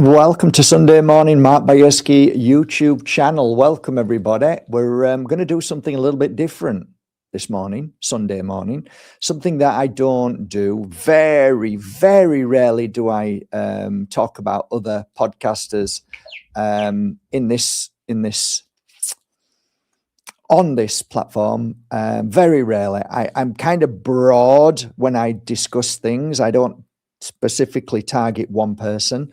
Welcome to Sunday Morning Mark Bayeski YouTube channel. Welcome everybody. We're going to do something a little bit different this morning, Sunday morning. Something that I don't do. Very, very rarely do I talk about other podcasters on this platform. Very rarely. I'm kind of broad when I discuss things. I don't specifically target one person.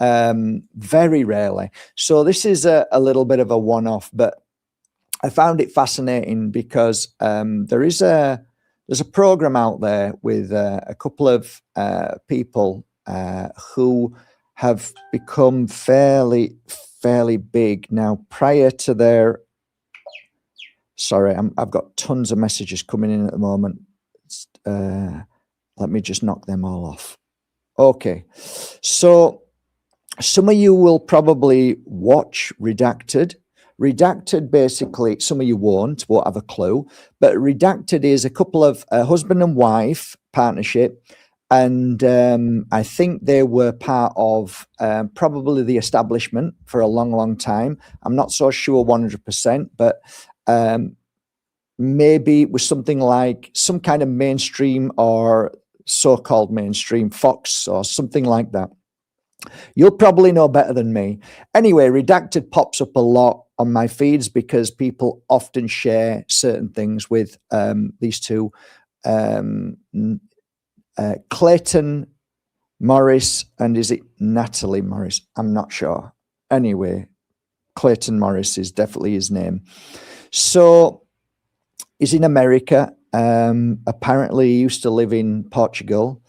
Very rarely. So this is a little bit of a one-off, but I found it fascinating because there's a program out there with a couple of people who have become fairly big now. Prior to their, sorry, I've got tons of messages coming in at the moment. Let me just knock them all off. Okay, so some of you will probably watch Redacted. Redacted, basically, some of you won't have a clue, but Redacted is a couple of husband and wife partnership, and I think they were part of probably the establishment for a long time. I'm not so sure 100%, but maybe it was something like some kind of mainstream or so-called mainstream, Fox or something like that. You'll probably know better than me. Anyway, Redacted pops up a lot on my feeds because people often share certain things with these two, Clayton Morris, and is it Natalie Morris? I'm not sure. Anyway, Clayton Morris is definitely his name. So he's in America. Apparently he used to live in Portugal,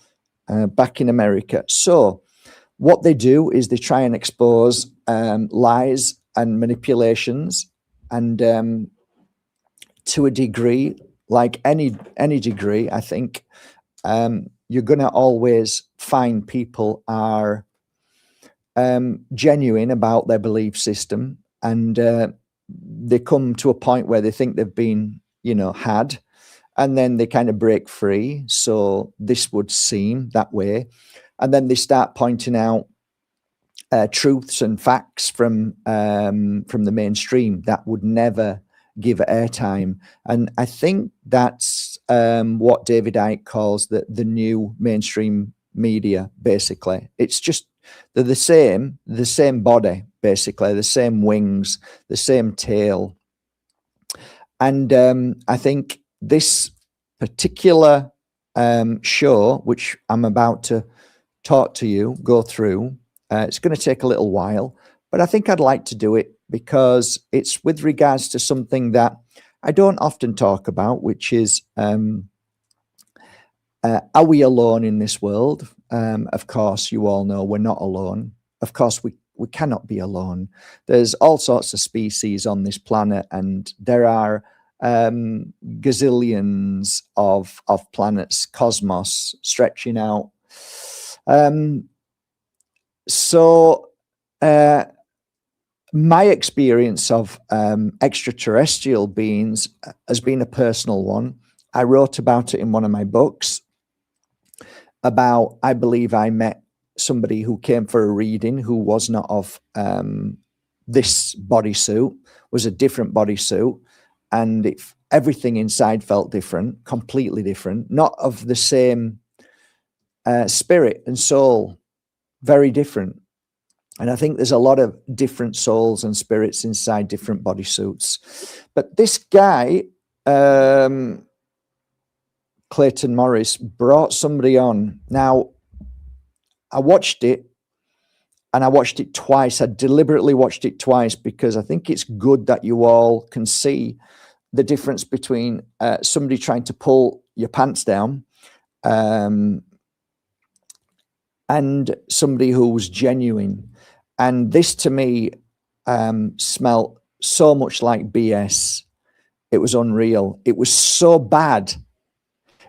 back in America. So what they do is they try and expose lies and manipulations, and to a degree, like any degree, I think you're going to always find people are genuine about their belief system, and they come to a point where they think they've been, had, and then they kind of break free. So this would seem that way. And then they start pointing out truths and facts from the mainstream that would never give airtime. And I think that's what David Icke calls the new mainstream media. Basically, it's just they're the same body, basically the same wings, the same tail. And I think this particular show, which I'm about to talk to you, go through, it's going to take a little while, but I think I'd like to do it because it's with regards to something that I don't often talk about, which is are we alone in this world? Of course, you all know we're not alone. Of course, we cannot be alone. There's all sorts of species on this planet, and there are gazillions of planets, cosmos stretching out. So my experience of extraterrestrial beings has been a personal one. I wrote about it in one of my books about, I believe I met somebody who came for a reading who was not of this bodysuit, was a different bodysuit, and everything inside felt different, completely different, not of the same spirit and soul, very different. And I think there's a lot of different souls and spirits inside different bodysuits. But this guy, Clayton Morris, brought somebody on. Now, I watched it, and I watched it twice. I deliberately watched it twice because I think it's good that you all can see the difference between somebody trying to pull your pants down and somebody who was genuine. And this to me smelled so much like BS. It was unreal. It was so bad.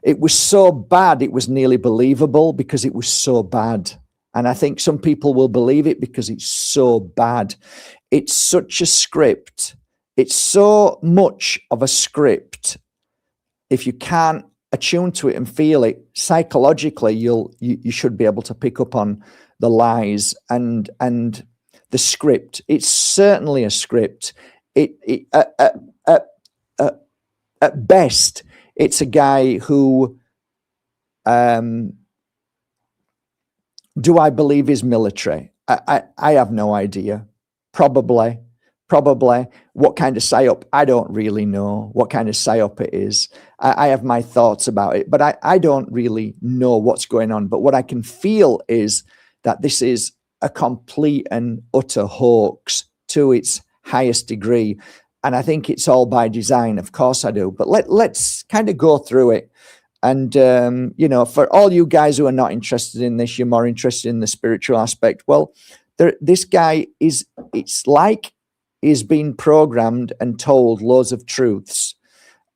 It was so bad it was nearly believable because it was so bad. And I think some people will believe it because it's so bad. It's such a script. It's so much of a script. If you can't attune to it and feel it psychologically, you should be able to pick up on the lies and the script. It's certainly a script. At best, it's a guy who, do I believe is military? I have no idea. Probably. What kind of psyop? I don't really know what kind of psyop it is. I have my thoughts about it, but I don't really know what's going on. But what I can feel is that this is a complete and utter hoax to its highest degree. And I think it's all by design. Of course I do. But let's kind of go through it. And, for all you guys who are not interested in this, you're more interested in the spiritual aspect. Well, this guy it's like he's been programmed and told loads of truths,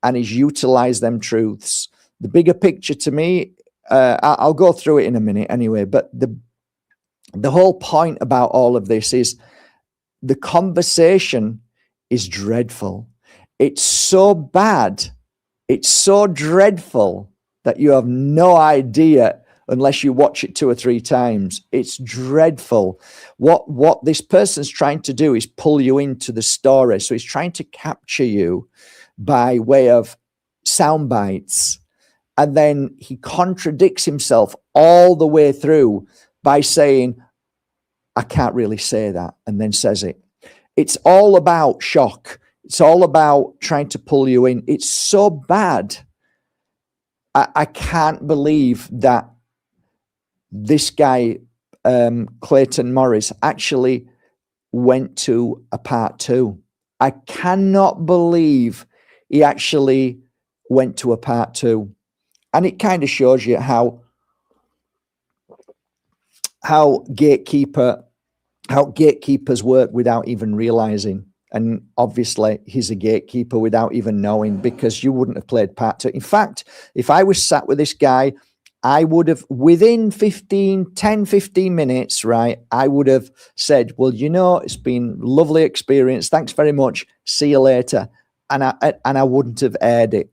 and he's utilized them truths. The bigger picture to me, I'll go through it in a minute anyway, but the whole point about all of this is the conversation is dreadful. It's so bad. It's so dreadful that you have no idea unless you watch it 2 or 3 times. It's dreadful. What this person's trying to do is pull you into the story. So he's trying to capture you by way of sound bites. And then he contradicts himself all the way through by saying, I can't really say that, and then says it. It's all about shock. It's all about trying to pull you in. It's so bad. I can't believe that this guy, Clayton Morris, actually went to a part 2. I cannot believe he actually went to a part 2. And it kind of shows you how gatekeepers work without even realizing. And obviously he's a gatekeeper without even knowing, because you wouldn't have played part 2. In fact, if I was sat with this guy, I would have, within 10, 15 minutes, right, I would have said, well, it's been a lovely experience. Thanks very much. See you later. And I wouldn't have aired it.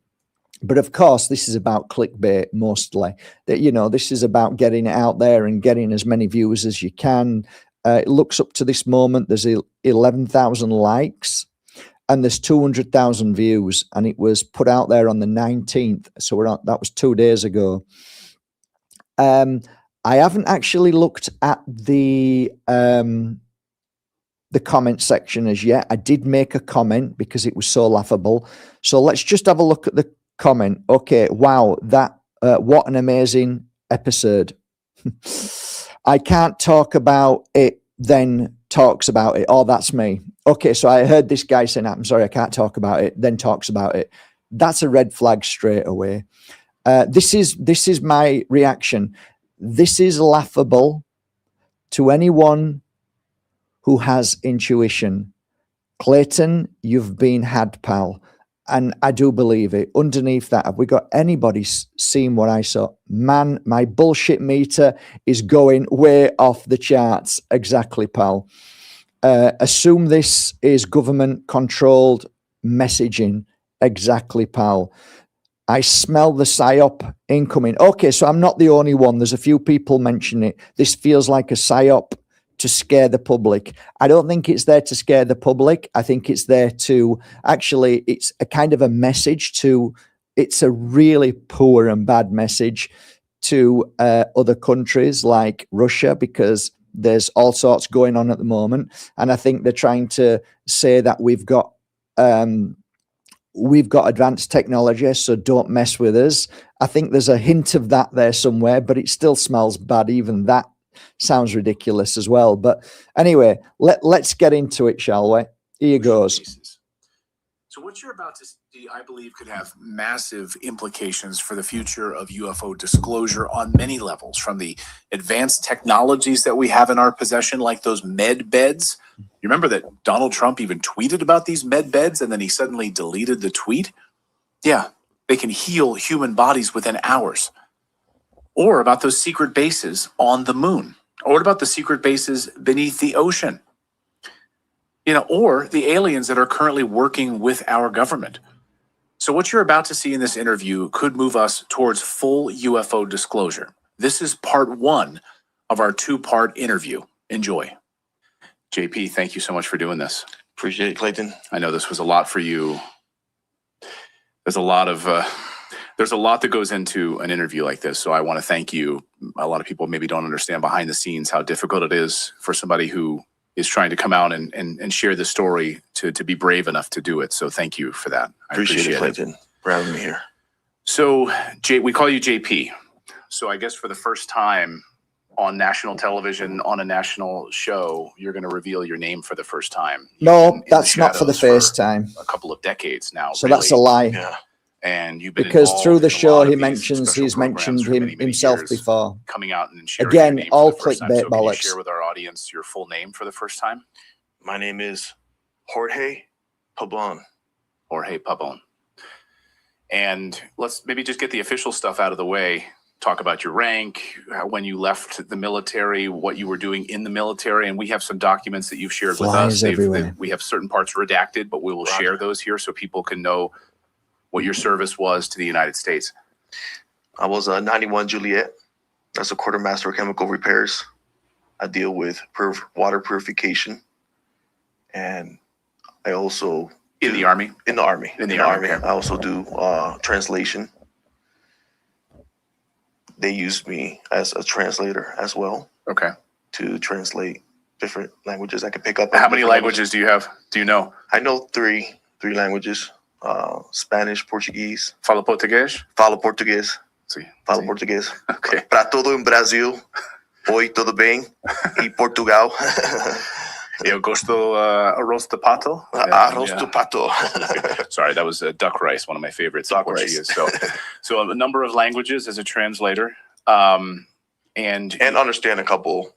But of course, this is about clickbait mostly. That this is about getting it out there and getting as many viewers as you can. It looks up to this moment, there's 11,000 likes and there's 200,000 views, and it was put out there on the 19th. So that was 2 days ago. I haven't actually looked at the comment section as yet. I did make a comment because it was so laughable. So let's just have a look at the comment. Okay, wow, what an amazing episode. I can't talk about it, then talks about it. Oh, that's me. Okay, so I heard this guy saying, I'm sorry, I can't talk about it, then talks about it. That's a red flag straight away. This is my reaction. This is laughable to anyone who has intuition. Clayton, you've been had, pal. And I do believe it. Underneath that, have we got anybody seen what I saw? Man, my bullshit meter is going way off the charts. Exactly, pal. Assume this is government-controlled messaging. Exactly, pal. I smell the psyop incoming. Okay, so I'm not the only one. There's a few people mentioning it. This feels like a psyop to scare the public. I don't think it's there to scare the public. I think it's there to actually, it's a kind of a message to, it's a really poor and bad message to other countries like Russia, because there's all sorts going on at the moment. And I think they're trying to say that we've got advanced technology, so don't mess with us. I think there's a hint of that there somewhere, but it still smells bad. Even that sounds ridiculous as well. But anyway, let's get into it, shall we? Here goes. So what you're about to see, I believe, could have massive implications for the future of UFO disclosure on many levels, from the advanced technologies that we have in our possession, like those med beds. You remember that Donald Trump even tweeted about these med beds and then he suddenly deleted the tweet? Yeah, they can heal human bodies within hours. Or about those secret bases on the moon. Or what about the secret bases beneath the ocean? Or the aliens that are currently working with our government. So what you're about to see in this interview could move us towards full UFO disclosure. This is part 1 of our 2-part interview. Enjoy. JP, thank you so much for doing this. Appreciate it, Clayton. I know this was a lot for you. There's a lot that goes into an interview like this, so I want to thank you. A lot of people maybe don't understand behind the scenes how difficult it is for somebody who is trying to come out and share the story to be brave enough to do it. So thank you for that. I appreciate it, Clayton, for having me here. So we call you JP. So I guess for the first time on national television, on a national show, you're going to reveal your name for the first time. No, that's not for the first time. A couple of decades now. So really. That's a lie. Yeah. And you've been because through the show he's mentioned himself before. Coming out and sharing again, all clickbait bollocks. Can you share with our audience your full name for the first time? My name is Jorge Pabon. Jorge Pabon. And let's maybe just get the official stuff out of the way. Talk about your rank, when you left the military, what you were doing in the military, and we have some documents that you've shared with us. We have certain parts redacted, but we will share those here so people can know what your service was to the United States. I was a 91 Juliet. That's a quartermaster of chemical repairs. I deal with water purification, and I also in the Army. In the Army. I also do translation. They use me as a translator as well. Okay. To translate different languages. I can pick up. How many languages do you have? Do you know? I know three languages. Spanish, Portuguese. Fala português? Falo português. Sim. Falo português. Okay. Para todo em Brasil. Oi, tudo bem? E Portugal. Eu gosto arroz de pato. Arroz de pato. Sorry, that was duck rice, one of my favorites in Portuguese. So a number of languages as a translator, and understand a couple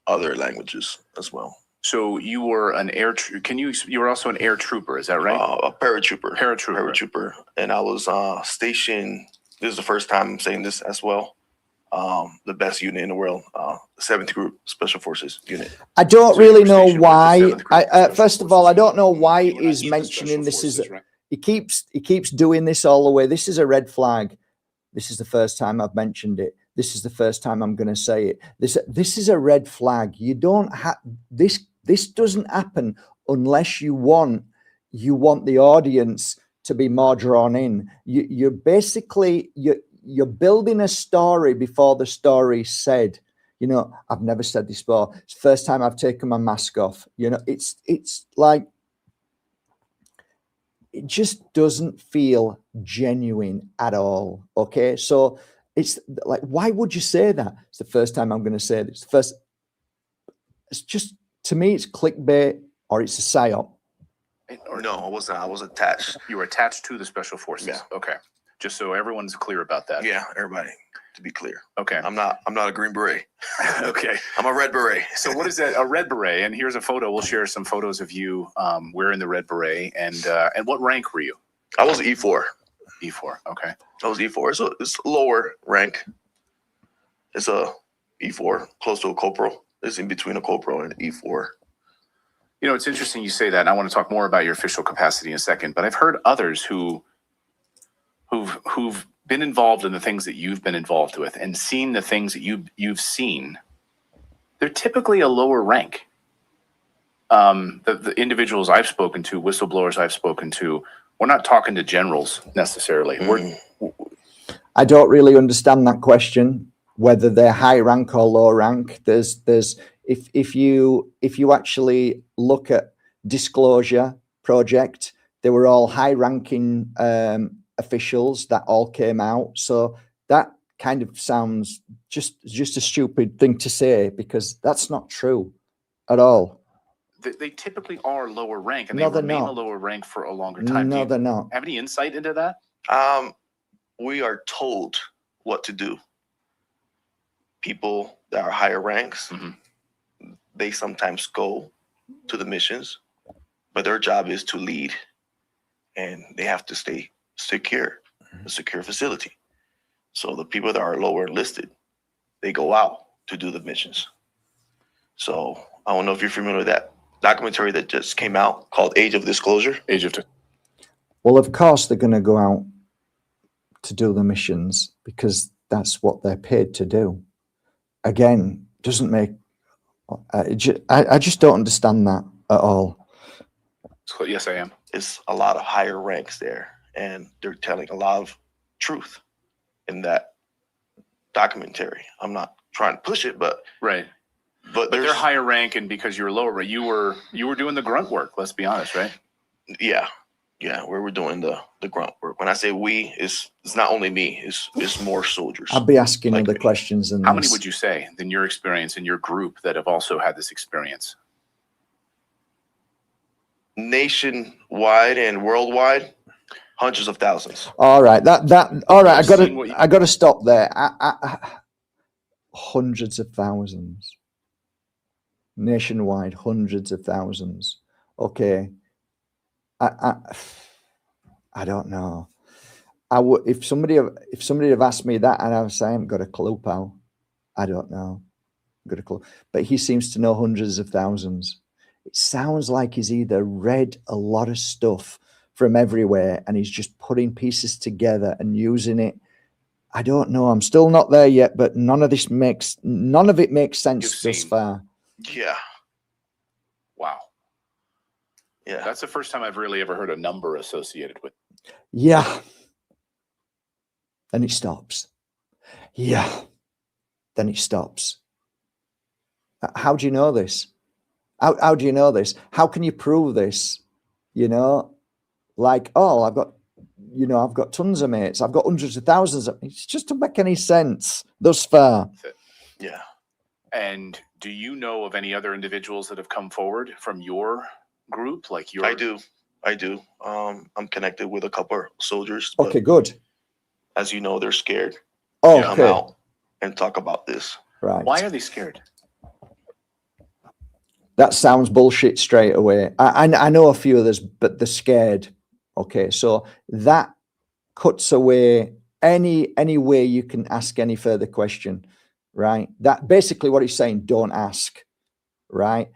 other languages as well. So you were an you were also an air trooper, is that right? A paratrooper. And I was stationed. This is the first time I'm saying this as well. The best unit in the world, 7th Group Special Forces unit. I don't really know why. First of all, I don't know why he's mentioning this. He keeps doing this all the way. This is a red flag. This is the first time I've mentioned it. This is the first time I'm going to say it. This is a red flag. You don't have this. This doesn't happen unless you want the audience to be more drawn in. You're basically you're building a story before the story's said. You know, I've never said this before. It's the first time I've taken my mask off. You know, it's like, it just doesn't feel genuine at all. Okay. So it's like, why would you say that? It's the first time I'm going to say this. It's just, to me, it's clickbait or it's a psyop. No, I wasn't. I was attached. You were attached to the Special Forces. Yeah. Okay. Just so everyone's clear about that. Yeah, everybody, to be clear. Okay. I'm not a Green Beret. Okay. I'm a Red Beret. So what is that? A Red Beret. And here's a photo. We'll share some photos of you wearing the Red Beret. And what rank were you? I was E4. E4. Okay. I was E4. It's lower rank. It's a E4, close to a corporal. It's in between a corporal and an E4. You know, it's interesting you say that, and I want to talk more about your official capacity in a second, but I've heard others who've been involved in the things that you've been involved with and seen the things that you've seen. They're typically a lower rank. The individuals I've spoken to, whistleblowers I've spoken to, we're not talking to generals necessarily. I don't really understand that question, whether they're high rank or low rank. If you actually look at Disclosure Project, they were all high ranking officials that all came out. So that kind of sounds just a stupid thing to say, because that's not true at all. They typically are lower rank, and they remain a lower rank for a longer time. No, they're not. Have any insight into that? We are told what to do. People that are higher ranks, they sometimes go to the missions, but their job is to lead, and they have to stay secure, a secure facility. So the people that are lower enlisted, they go out to do the missions. So I don't know if you're familiar with that documentary that just came out called Age of Disclosure. Well, of course they're going to go out to do the missions because that's what they're paid to do. Again, doesn't make. I just don't understand that at all. So, yes, I am. It's a lot of higher ranks there, and they're telling a lot of truth in that documentary. I'm not trying to push it, but Right. But they're higher rank, and because you were lower, you were doing the grunt work. Let's be honest, right? yeah, where we're doing the grunt work. When I say we, it's not only me. It's more soldiers. I'll be asking like other me. questions than How this. many would you say, in your experience, in your group, that have also had this experience? Nationwide and worldwide, hundreds of thousands. All right, all right. I've I got to stop there. Hundreds of thousands nationwide, hundreds of thousands. Okay, I don't know. I would if somebody have asked me that, and I would say I haven't got a clue, pal. I don't know, got a clue. But he seems to know hundreds of thousands. It sounds like he's either read a lot of stuff from everywhere and he's just putting pieces together and using it. I don't know. I'm still not there yet, but none of it makes sense thus far. Yeah. Wow. Yeah. That's the first time I've really ever heard a number associated with. Yeah. Then it stops. Yeah. Then it stops. How do you know this? How do you know this? How can you prove this? You know, like, oh, I've got tons of mates. I've got hundreds of thousands. It just doesn't make any sense thus far. Yeah. And do you know of any other individuals that have come forward from your group? Like your... I do. I'm connected with a couple of soldiers. Okay, good. As you know, they're scared to come out and talk about this. Right. Why are they scared? That sounds bullshit straight away. I know a few others, but they're scared. Okay, so that cuts away any way you can ask any further question, right? That basically what he's saying, don't ask, right?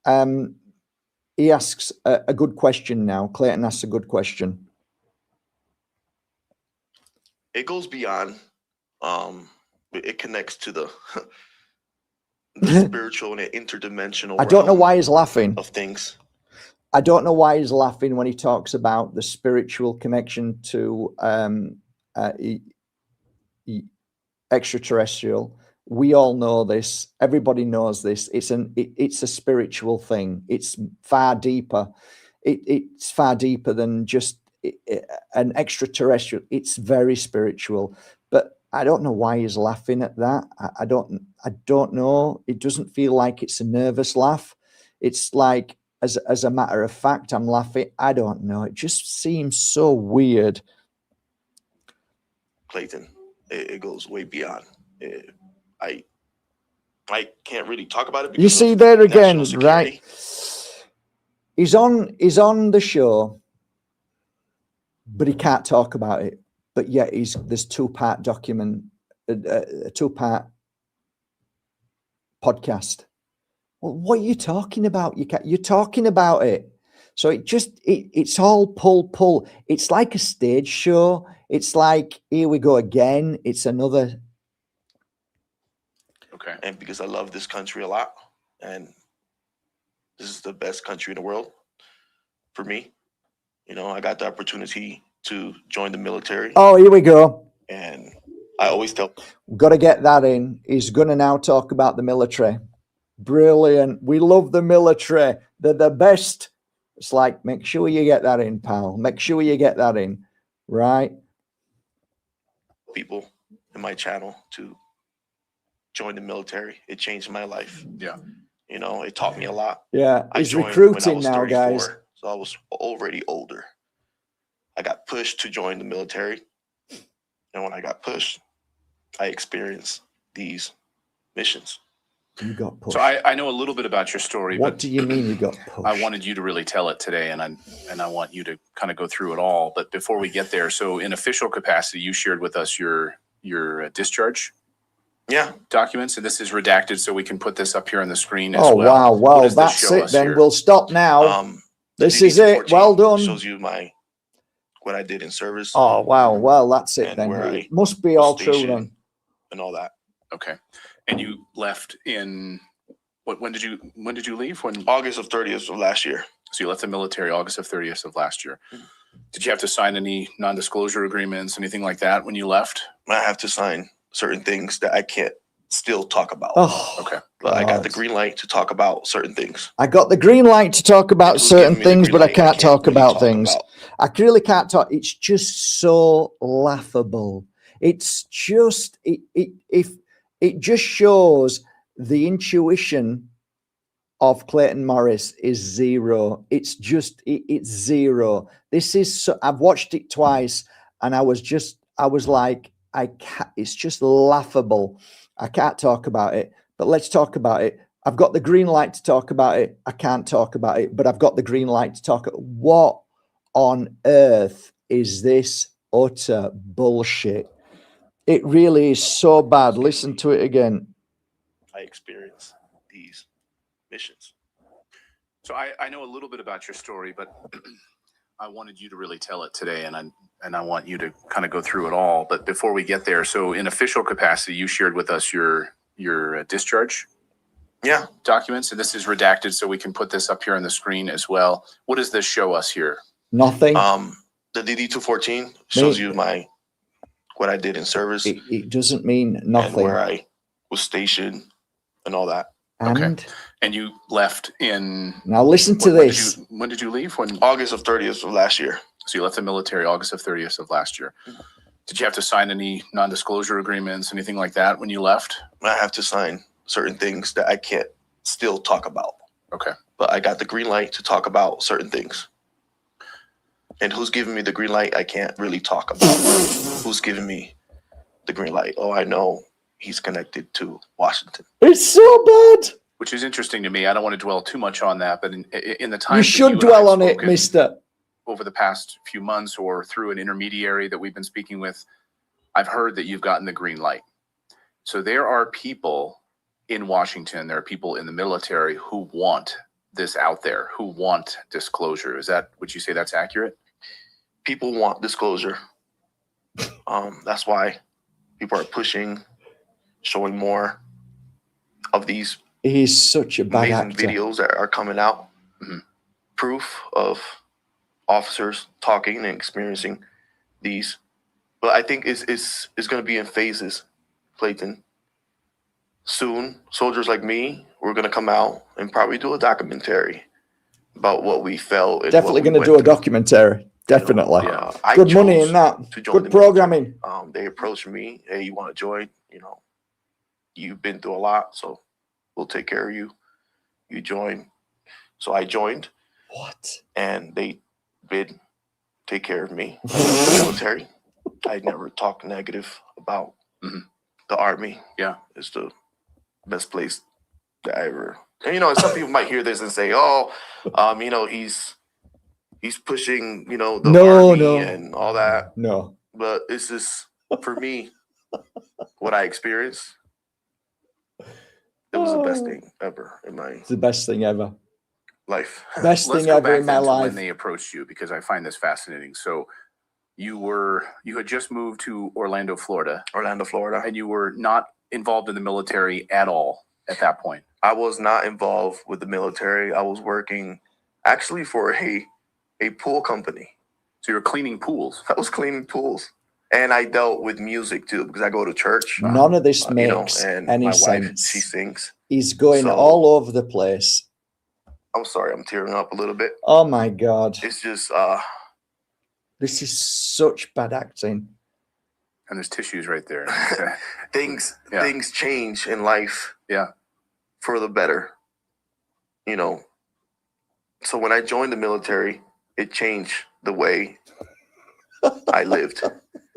He asks a good question now. Clayton asks a good question. It goes beyond, it connects to the spiritual and interdimensional. I don't know why he's laughing. Of things. I don't know why he's laughing when he talks about the spiritual connection to extraterrestrial. We all know this. Everybody knows this. It's a spiritual thing. It's far deeper. It's far deeper than just an extraterrestrial. It's very spiritual. But I don't know why he's laughing at that. I don't know. It doesn't feel like it's a nervous laugh. It's like, as a matter of fact, I'm laughing. I don't know. It just seems so weird. Clayton, it goes way beyond. I can't really talk about it. You see there again, right? He's on the show, but he can't talk about it. But yet there's two-part a two-part podcast. Well, what are you talking about? You're talking about it. So it's all pull. It's like a stage show. It's like, here we go again. It's another. Okay. And because I love this country a lot, and this is the best country in the world for me. You know, I got the opportunity to join the military. Oh, here we go. And I always tell. Got to get that in. He's going to now talk about the military. Brilliant. We love the military. They're the best. It's like, make sure you get that in, pal. Make sure you get that in. Right? People in my channel to join the military. It changed my life. Yeah. You know, it taught me a lot. Yeah. He's recruiting now, 34, guys. So I was already older. I got pushed to join the military. And when I got pushed, I experienced these missions. You got pushed. So I know a little bit about your story. What but do you mean you got pushed? I wanted you to really tell it today, and I want you to kind of go through it all. But before we get there, so in official capacity, you shared with us your discharge documents, and this is redacted, so we can put this up here on the screen as well. Wow, that's it then. We'll stop now. This is it. Well done. Shows you my what I did in service Oh, wow. Well, that's it And then. where I It must be was all true stationed. then. and all that. Okay. And you left in when did you leave? When August of 30th of last year. So you left the military August of 30th of last year. Mhm. Did you have to sign any non-disclosure agreements, anything like that when you left? I have to sign certain things that I can't still talk about. Oh, Okay. But I got the God. green light to talk about certain things. I got the green light to talk about Who's certain giving me the things, green but I light? can't talk really about talk things. about. I really can't talk. It's just so laughable. It's just if it just shows the intuition of Clayton Morris is zero. It's just it's zero. This is so, I've watched it twice, and I was like, I can't. It's just laughable. I can't talk about it, but let's talk about it. I've got the green light to talk about it. I can't talk about it, but I've got the green light to talk. What on earth is this utter bullshit? It really is so bad. Listen to it again. I experience these missions. So I know a little bit about your story, but I wanted you to really tell it today, and I want you to kind of go through it all. But before we get there, so in official capacity, you shared with us your discharge Yeah. documents, and this is redacted, so we can put this up here on the screen as well. What does this show us here? Nothing. The DD-214 shows you what I did in service It doesn't mean and nothing. where I was stationed and all that. And And you left in now listen to this. When did you leave? When August of 30th of last year. So you left the military August of 30th of last year. Did you have to sign any non-disclosure agreements, anything like that when you left? I have to sign certain things that I can't still talk about. Okay. But I got the green light to talk about certain things. And who's giving me the green light, I can't really talk about. Who's giving me the green light? Oh, I know he's connected to Washington. It's so bad. Which is interesting to me. I don't want to dwell too much on that, but in the time You should dwell on it, spoken mister. over the past few months or through an intermediary that we've been speaking with, I've heard that you've gotten the green light. So there are people in Washington, there are people in the military who want this out there, who want disclosure. Would you say that's accurate? People want disclosure. That's why people are pushing, showing more of these He's such a bad amazing actor. videos that are coming out. Mm-hmm. Proof of officers talking and experiencing these. But I think it's going to be in phases, Clayton. Soon, soldiers like me, we're going to come out and probably do a documentary about what we felt. And Definitely going going to do a documentary. Definitely. I Good money chose in that. to join Good the military. programming. They approached me, hey, you want to join? You've been through a lot, so we'll take care of you. You join. So I joined. What? And they did take care of me. The military. I never talked negative about the Army. Yeah. It's the best place that I ever. And some people might hear this and say, "Oh, he's pushing, the Army and all that." No. But it's just for me, what I experienced. It was the best thing ever in my It's the best thing ever. life. Best Let's thing go ever back in my then to life. when they approached you, because I find this fascinating. So you had just moved to Orlando, Florida, and you were not involved in the military at all at that point. I was not involved with the military. I was working actually for a pool company. So you were cleaning pools. I was cleaning pools. And I dealt with music too, because I go to church. None of this makes and any my sense. wife, she sings. He's going all over the place. I'm sorry, I'm tearing up a little bit. Oh my God. It's just this is such bad acting. And there's tissues right there. things change in life. Yeah. For the better. So when I joined the military, it changed the way I lived.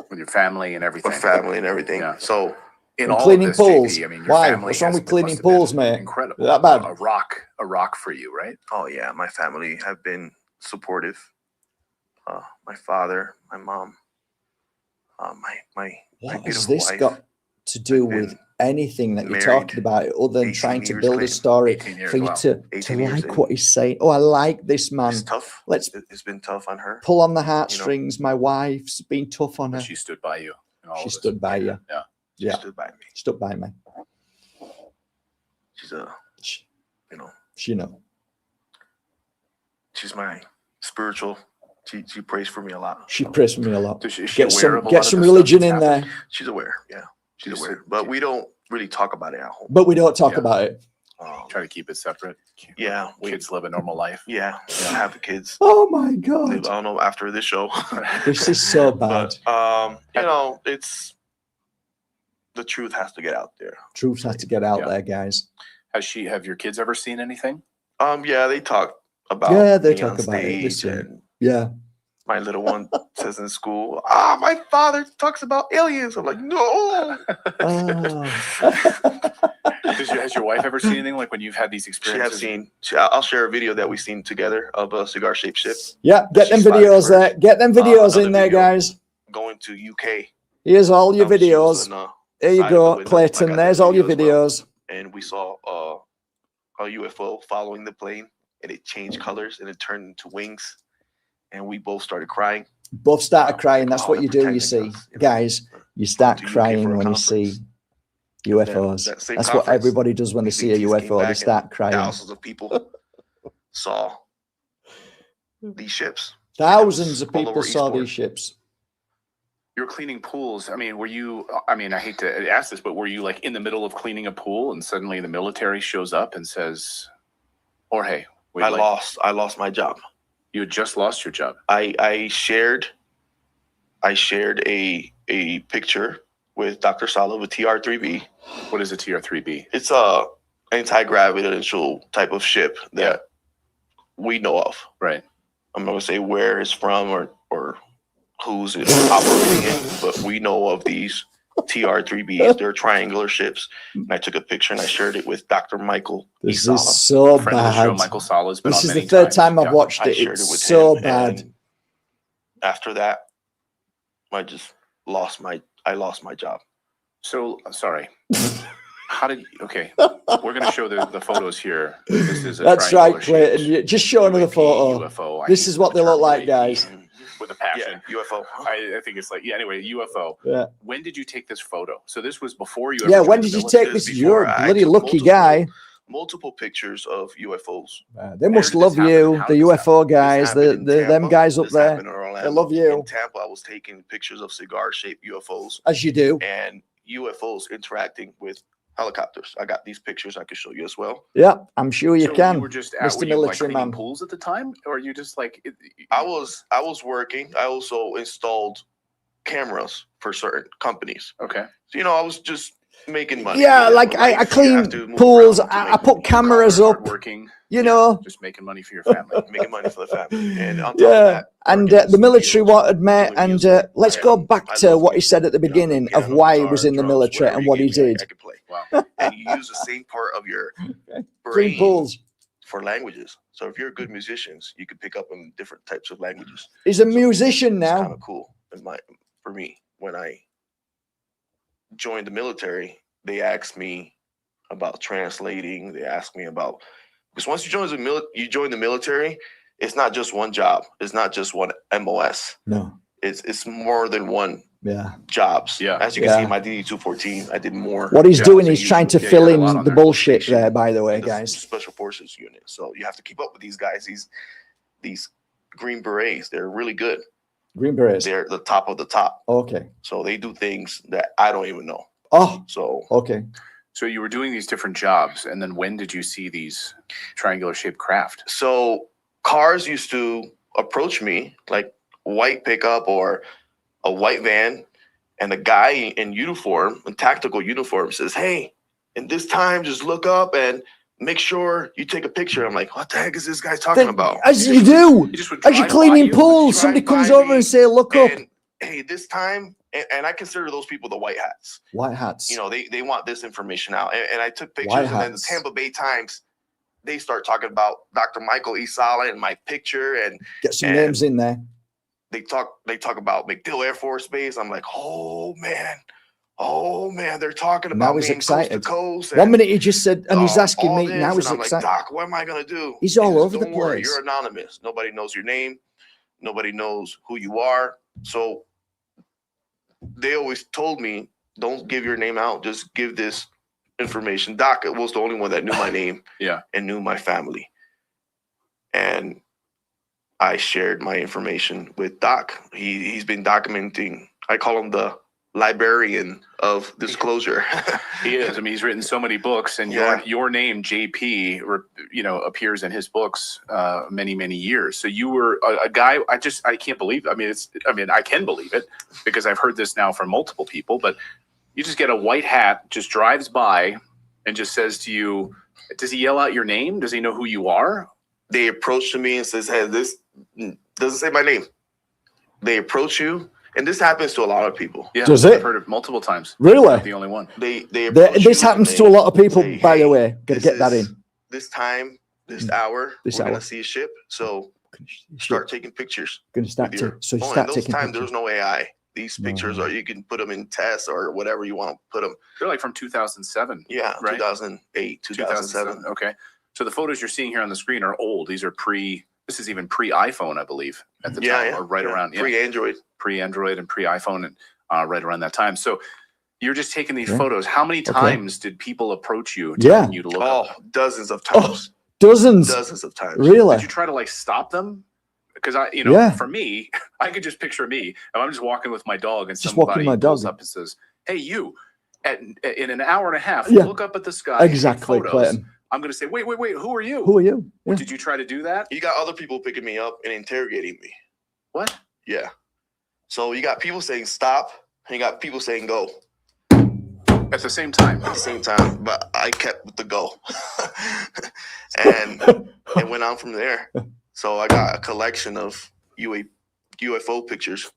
With your family and everything. With family and everything. Yeah. So in all cleaning of this, pools. JP, your Why? family What's wrong with cleaning must have been pools, mate? Incredible. That bad? A rock for you, right? Oh yeah, my family have been supportive. My father, my mom, my what has beautiful this wife. got? to do I've with been anything that you're married talking about other than 18 trying to years, build a Clayton. story 18 years, for you wow. to 18 years, like and what he's saying. Oh, I like this man. It's tough. Let's It's been tough on her. pull on the heartstrings. My wife's been tough on But her. she stood by you. In all She of this. stood by you. Yeah. She Yeah. stood by me. Stuck by me. She's a, She, you know, she know. she's my spiritual. She prays for me a lot. She prays for me a lot. Is she Get aware of a lot get of some the stuff religion that's in there, happened? She's aware. Yeah, she's She's- aware. But we don't really talk about it at home. but we don't talk Yeah. about it. Try to keep it separate. Yeah, Kids live a normal life. yeah, have the kids. Oh my Live, God. I don't know after this show. This is so bad. But you know, it's the truth has to get out there. Truth has to get out Yeah. there, guys. Have your kids ever seen anything? Yeah, they talk about Yeah, they me talk on about it. They stage, say. and Yeah. my little one says in school, my father talks about aliens. I'm like, no. Oh. Has your wife ever seen anything like when you've had these She experiences? have seen. I'll share a video that we've seen together of a cigar shaped ship Yeah, get them She spotted videos there. first. Get them videos Another in there, video. guys. going to UK. Here's all your She was videos. on, There you side of the go, window, Clayton. like I There's did all your video as videos. and we saw a UFO following the plane, and it changed colors and it turned into wings, and we both started crying. Both started crying. That's Oh, what they're you do, you protecting see. us, you know. Guys, you start to UK crying for a when you see conference. And then UFOs. that same That's what conference, everybody does when they see a EVPs came UFO. They back start and crying. Thousands of people saw these ships. Thousands of all people over saw Eastport. these ships. You were cleaning pools. I mean, I hate to ask this, but were you like in the middle of cleaning a pool and suddenly the military shows up and says, Jorge, I lost my job. You had just lost your job. I shared a picture with Dr. Sala with TR3B. What is a TR3B? It's a anti-gravitational type of ship that we know of. Right. I'm not gonna say where it's from or who's operating it, but we know of these TR3Bs. They're triangular ships. And I took a picture and I shared it with Dr. Michael This Isala. is so Friend of the show, bad. Michael Sala, has been This on is the many third times. time I've Yeah. watched I it. shared It's it with so him, bad. and after that, I just lost my job. So sorry. Okay, we're going to show the photos here. This is a That's right, triangular Clayton. shaped Just show another UAP, photo. UFO. This is what they look like, guys. With a passion. Yeah, UFO. I think it's like, anyway, UFO. Yeah. When did you take this photo? So this was before you Yeah, ever when joined did the you military? take this? Before You're a I bloody took lucky guy. Multiple pictures of UFOs. They must did this love happen? you, How the did this UFO This guys, happened the in them Tampa. guys up This there. happened in Orlando. love you. In Tampa, I was taking pictures of cigar-shaped UFOs As you do. and UFOs interacting with helicopters. I got these pictures I could show you as well. Yeah, I'm sure you So can. You were just Mr. were you, like, Military cleaning Man. pools at the time, or you just like? I was working. I also installed cameras for certain companies. Okay. So, I was just making money. Yeah, like I life, you have clean to move pools. around to I make put money. cameras up. Working. You know. Just making money for your family. Making money for the family. And on top of Yeah, that, and working in the military studios, wanted me. doing And music. let's And go back I to love what he music. said at the beginning of piano, why he guitar, was in the drums, military whatever and you what he give me, did. I can play. Wow. And you use the same part of your Clean brain pools. for languages. So if you're good musicians, you can pick up on different types of languages. He's a musician It's kind now. of cool. For me, when I joined the military, they asked me about translating. They asked me about, because once you join the military, it's not just one job. It's not just one MOS. No. It's more than one Yeah. jobs. Yeah. As you can see, Yeah. in my DD-214, I did more. What he's Yeah, doing so is you trying to should- fill you got a lot in on the there. bullshit there, by the way, in the guys. Special Forces unit. So you have to keep up with these guys. These Green Berets, they're really good. Green Berets. They're the top of the top. Okay. So they do things that I don't even know. Oh, So okay. So you were doing these different jobs, and then when did you see these triangular shaped craft? So cars used to approach me, like white pickup or a white van, and a guy in uniform, in tactical uniform, says, "Hey, in this time, just look up and make sure you take a picture." I'm like, "What the heck is this guy talking about?" As you do. You just would As you're drive cleaning by you? pools, drive somebody comes by over me and say, look up. And hey, this time, and I consider those people the white hats. White hats. They want this information out. And I took pictures, White and then the hats. Tampa Bay Times, they start talking about Dr. Michael Isala and my picture, and Get some and- names in there. they talk about MacDill Air Force Base. I'm like, oh man, oh man, they're talking Now about he's me excited. coast to coast. 1 minute he just said, and he's asking all me. this, Now he's and I'm excited. like, Doc, what am I gonna do? He's all over the Don't worry, place. you're anonymous. Nobody knows your name. Nobody knows who you are. So they always told me, don't give your name out. Just give this information. Doc was the only one that knew my name. Yeah. And knew my family. And I shared my information with Doc. He's been documenting. I call him the librarian of disclosure. He is. I mean, he's written so many books, and your name, JP, appears in his books many years. So you were a guy. I can't believe. I mean, I can believe it because I've heard this now from multiple people. But you just get a white hat, just drives by, and just says to you, does he yell out your name? Does he know who you are? They approach me and says, "Hey, this doesn't say my name." They approach you. And this happens to a lot of people. Yeah, Does I've it? heard it multiple times. Really? Not the only one. This happens to a lot of people, by the way. Got to get that in. This time, this hour, we're going to see a ship. So start taking pictures. Going to start with your to, so you phone. start In those taking times, pictures. there's no AI. These pictures are, you can put them in tests or whatever you want to put them. They're like from 2007. Yeah, right? 2008, 2007. Okay. So the photos you're seeing here on the screen are old. These are this is even pre-iPhone, I believe, at the time, or right around pre-Android. Pre-Android and pre-iPhone, and right around that time. So you're just taking these photos. How many times did people approach you telling you to look up? Dozens of times. Dozens of times. Really? Did you try to stop them? Because for me, I could just picture me. If I'm just walking with my dog and somebody pulls up and says, "Hey, you, in an hour and a half, look up at the sky." Exactly, Clayton. I'm going to say, wait, who are you? Who are you? Yeah. Did you try to do that? You got other people picking me up and interrogating me. What? Yeah. So you got people saying stop, and you got people saying go. At the same time. At the same time, but I kept with the go. And it went on from there. So I got a collection of UFO pictures.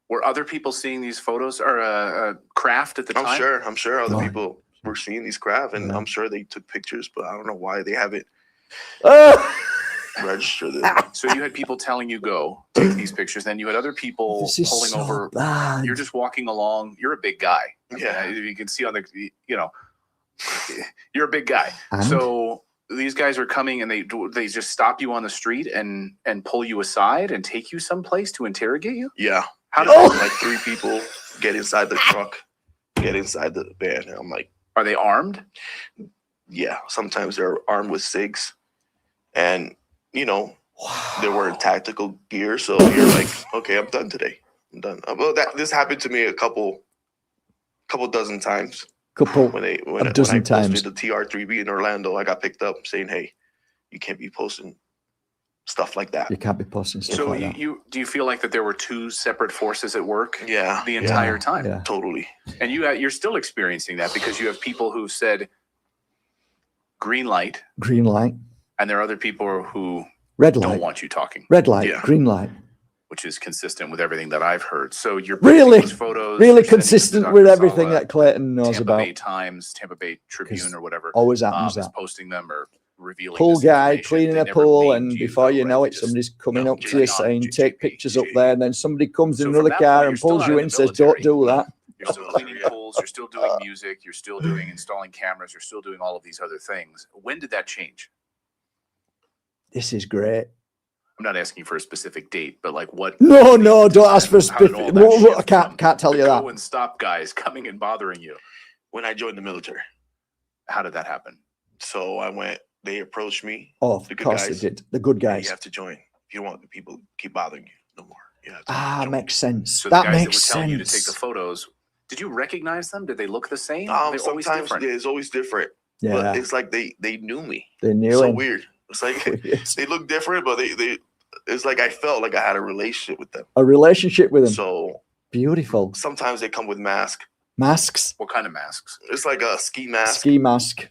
Were other people seeing these photos or craft at the time? I'm sure other people were seeing these craft, and I'm sure they took pictures, but I don't know why they haven't registered it. So you had people telling you go take these pictures, then you had other people pulling over. Bad. You're just walking along. You're a big guy. Yeah, you can see on the you're a big guy. So these guys are coming, and they just stop you on the street and pull you aside and take you someplace to interrogate you. Yeah. How did like 3 people get inside the truck, get inside the van, and I'm like, are they armed? Yeah, sometimes they're armed with SIGs, and they're wearing tactical gear. So you're like, okay, I'm done today. I'm done. Well, this happened to me a couple dozen times. When I posted the TR3B in Orlando, I got picked up saying, "Hey, you can't be posting stuff like that. You can't be posting stuff like that." So do you feel like that there were 2 separate forces at work? Yeah, the entire time. Yeah. Totally. And you're still experiencing that because you have people who've said green light, and there are other people who red light, don't want you talking. Red light, green light, which is consistent with everything that I've heard. So you're really those photos, really consistent with everything that Clayton knows Tampa about. Bay Times, Tampa Bay Tribune, or whatever. Always happens is that. Posting them or revealing. Pool guy cleaning a pool, and before you know it, somebody's coming up to you saying, "Take pictures up there," and then somebody comes in another car and pulls you in and says, "Don't do that." You're still cleaning pools, you're still doing music, you're still doing installing cameras, you're still doing all of these other things. When did that change? This is great. I'm not asking for a specific date, but like what? No, don't ask for a specific. I can't tell you that. Go and stop guys coming and bothering you. When I joined the military. How did that happen? So I went. They approached me. Oh, of course they did. The good guys. You have to join. If you don't want the people to keep bothering you no more. You have to makes sense. So that the guys makes that were telling sense. you to take the photos. Did you recognize them? Did they look the same? Sometimes always different. It's always different. Yeah, but it's like they knew me. They knew so him. Weird. It's like they look different, but they it's like I felt like I had a relationship with them. A relationship with them. So beautiful. Sometimes they come with masks. What kind of masks? It's like a ski mask. Ski mask.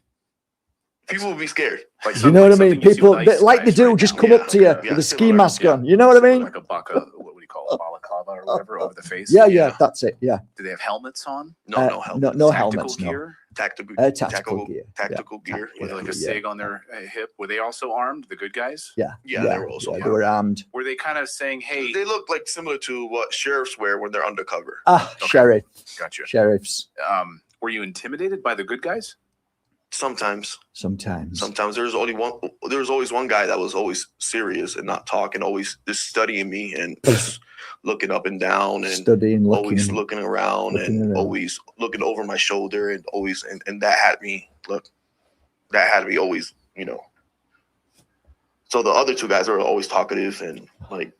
People would be scared. You know what I mean? People, like they do, just come up to you with a ski mask on. You know what I mean? Like a baka, what would you call it? Balaclava balaclava or whatever over the face? Yeah, that's it. Yeah. Do they have helmets on? No helmet. No Tactical helmets. No. gear Tactical Tactical gear. Tactical Yeah. gear. with like a Yeah. sig on their hip. Were they also armed? The good guys? Yeah. They were also They armed. were armed. Were they kind of saying, "Hey"? They look like similar to what sheriffs wear when they're undercover. Sheriff. Gotcha. Sheriffs. Were you intimidated by the good guys? Sometimes Sometimes. there's always one guy that was always serious and not talking, always just studying me and just looking up and down and Studying, always looking around and always looking over my shoulder and always and that had me always, so the other two guys are always talkative and like,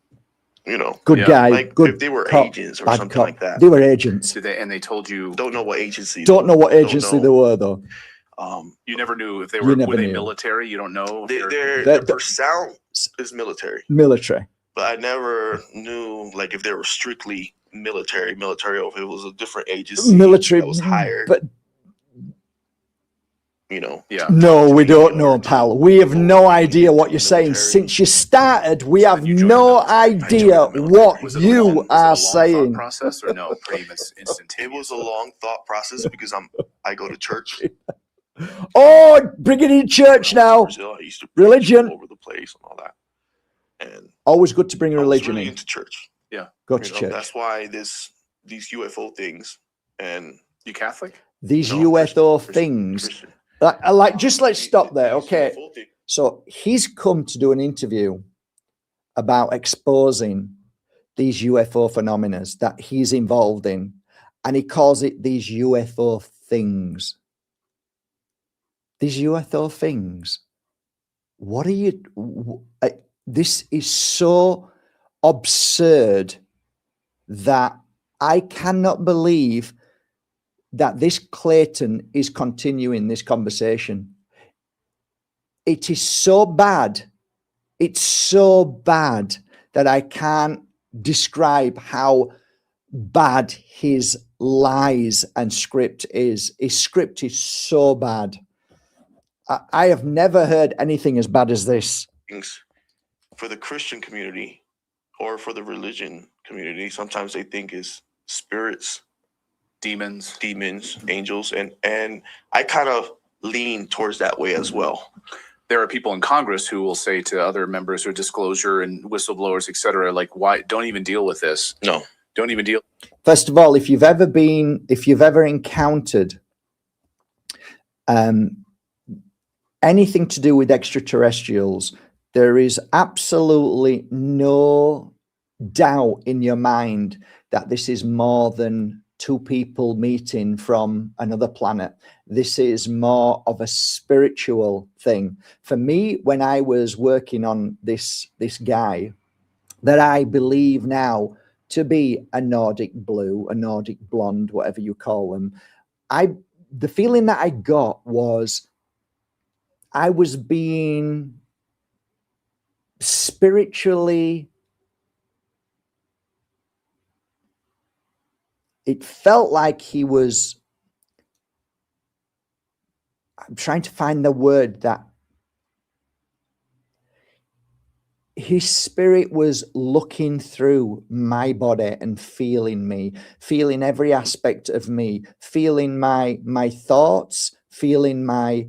good guy. like good if they were cop, agents or bad something cop. like that. They were agents. Did they? And they told you? Don't know what agency. Don't know what agency they were though. You never knew if they were. Were they military? You don't know. Their sound is military. Military. But I never knew like if they were strictly military, or if it was a different agency. Military that was hired. But Yeah. no, we don't know, pal. We have no idea what you're saying. Since you started, we have no idea what you are saying. Process or no? Pretty instantaneous. It was a long thought process because I go to church. Oh, bring it in church now. Brazil, I used to Religion all over the place and all that. And always good to bring a religion really in. into church. Yeah. Go to church. That's why these UFO things and you Catholic? These UFO things. Christian. Just let's stop there. Okay. So he's come to do an interview about exposing these UFO phenomena that he's involved in, and he calls it these UFO things. These UFO things. What are you? This is so absurd that I cannot believe that this Clayton is continuing this conversation. It is so bad. It's so bad that I can't describe how bad his lies and script is. His script is so bad. I have never heard anything as bad as this. For the Christian community or for the religion community, sometimes they think is spirits, demons, angels, and I kind of lean towards that way as well. There are people in Congress who will say to other members or disclosure and whistleblowers, etc., like, why don't even deal with this? No, don't even deal. First of all, if you've ever encountered anything to do with extraterrestrials, there is absolutely no doubt in your mind that this is more than two people meeting from another planet. This is more of a spiritual thing. For me, when I was working on this guy that I believe now to be a Nordic blue, a Nordic blonde, whatever you call them, the feeling that I got was I was being spiritually, it felt like he was, I'm trying to find the word, that his spirit was looking through my body and feeling me, feeling every aspect of me, feeling my thoughts, feeling my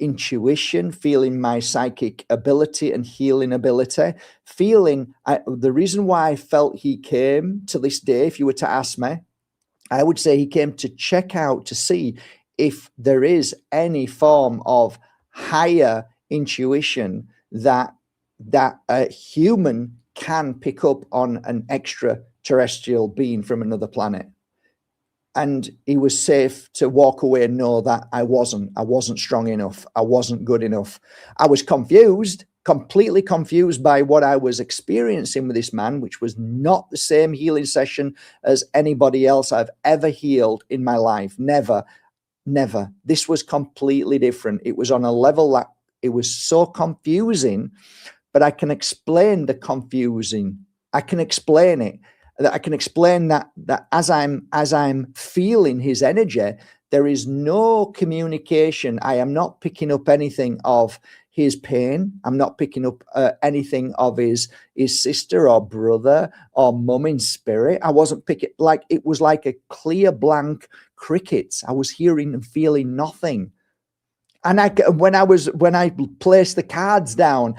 intuition, feeling my psychic ability and healing ability, feeling the reason why I felt he came to this day, if you were to ask me, I would say he came to check out to see if there is any form of higher intuition that a human can pick up on an extraterrestrial being from another planet. And he was safe to walk away and know that I wasn't strong enough. I wasn't good enough. I was confused, completely confused by what I was experiencing with this man, which was not the same healing session as anybody else I've ever healed in my life. Never. This was completely different. It was on a level that it was so confusing, but I can explain the confusing. I can explain it. That I can explain that as I'm feeling his energy, There is no communication. I am not picking up anything of his pain. I'm not picking up anything of his sister or brother or mum in spirit. I wasn't picking, like, it was like a clear blank crickets. I was hearing and feeling nothing. And when I placed the cards down,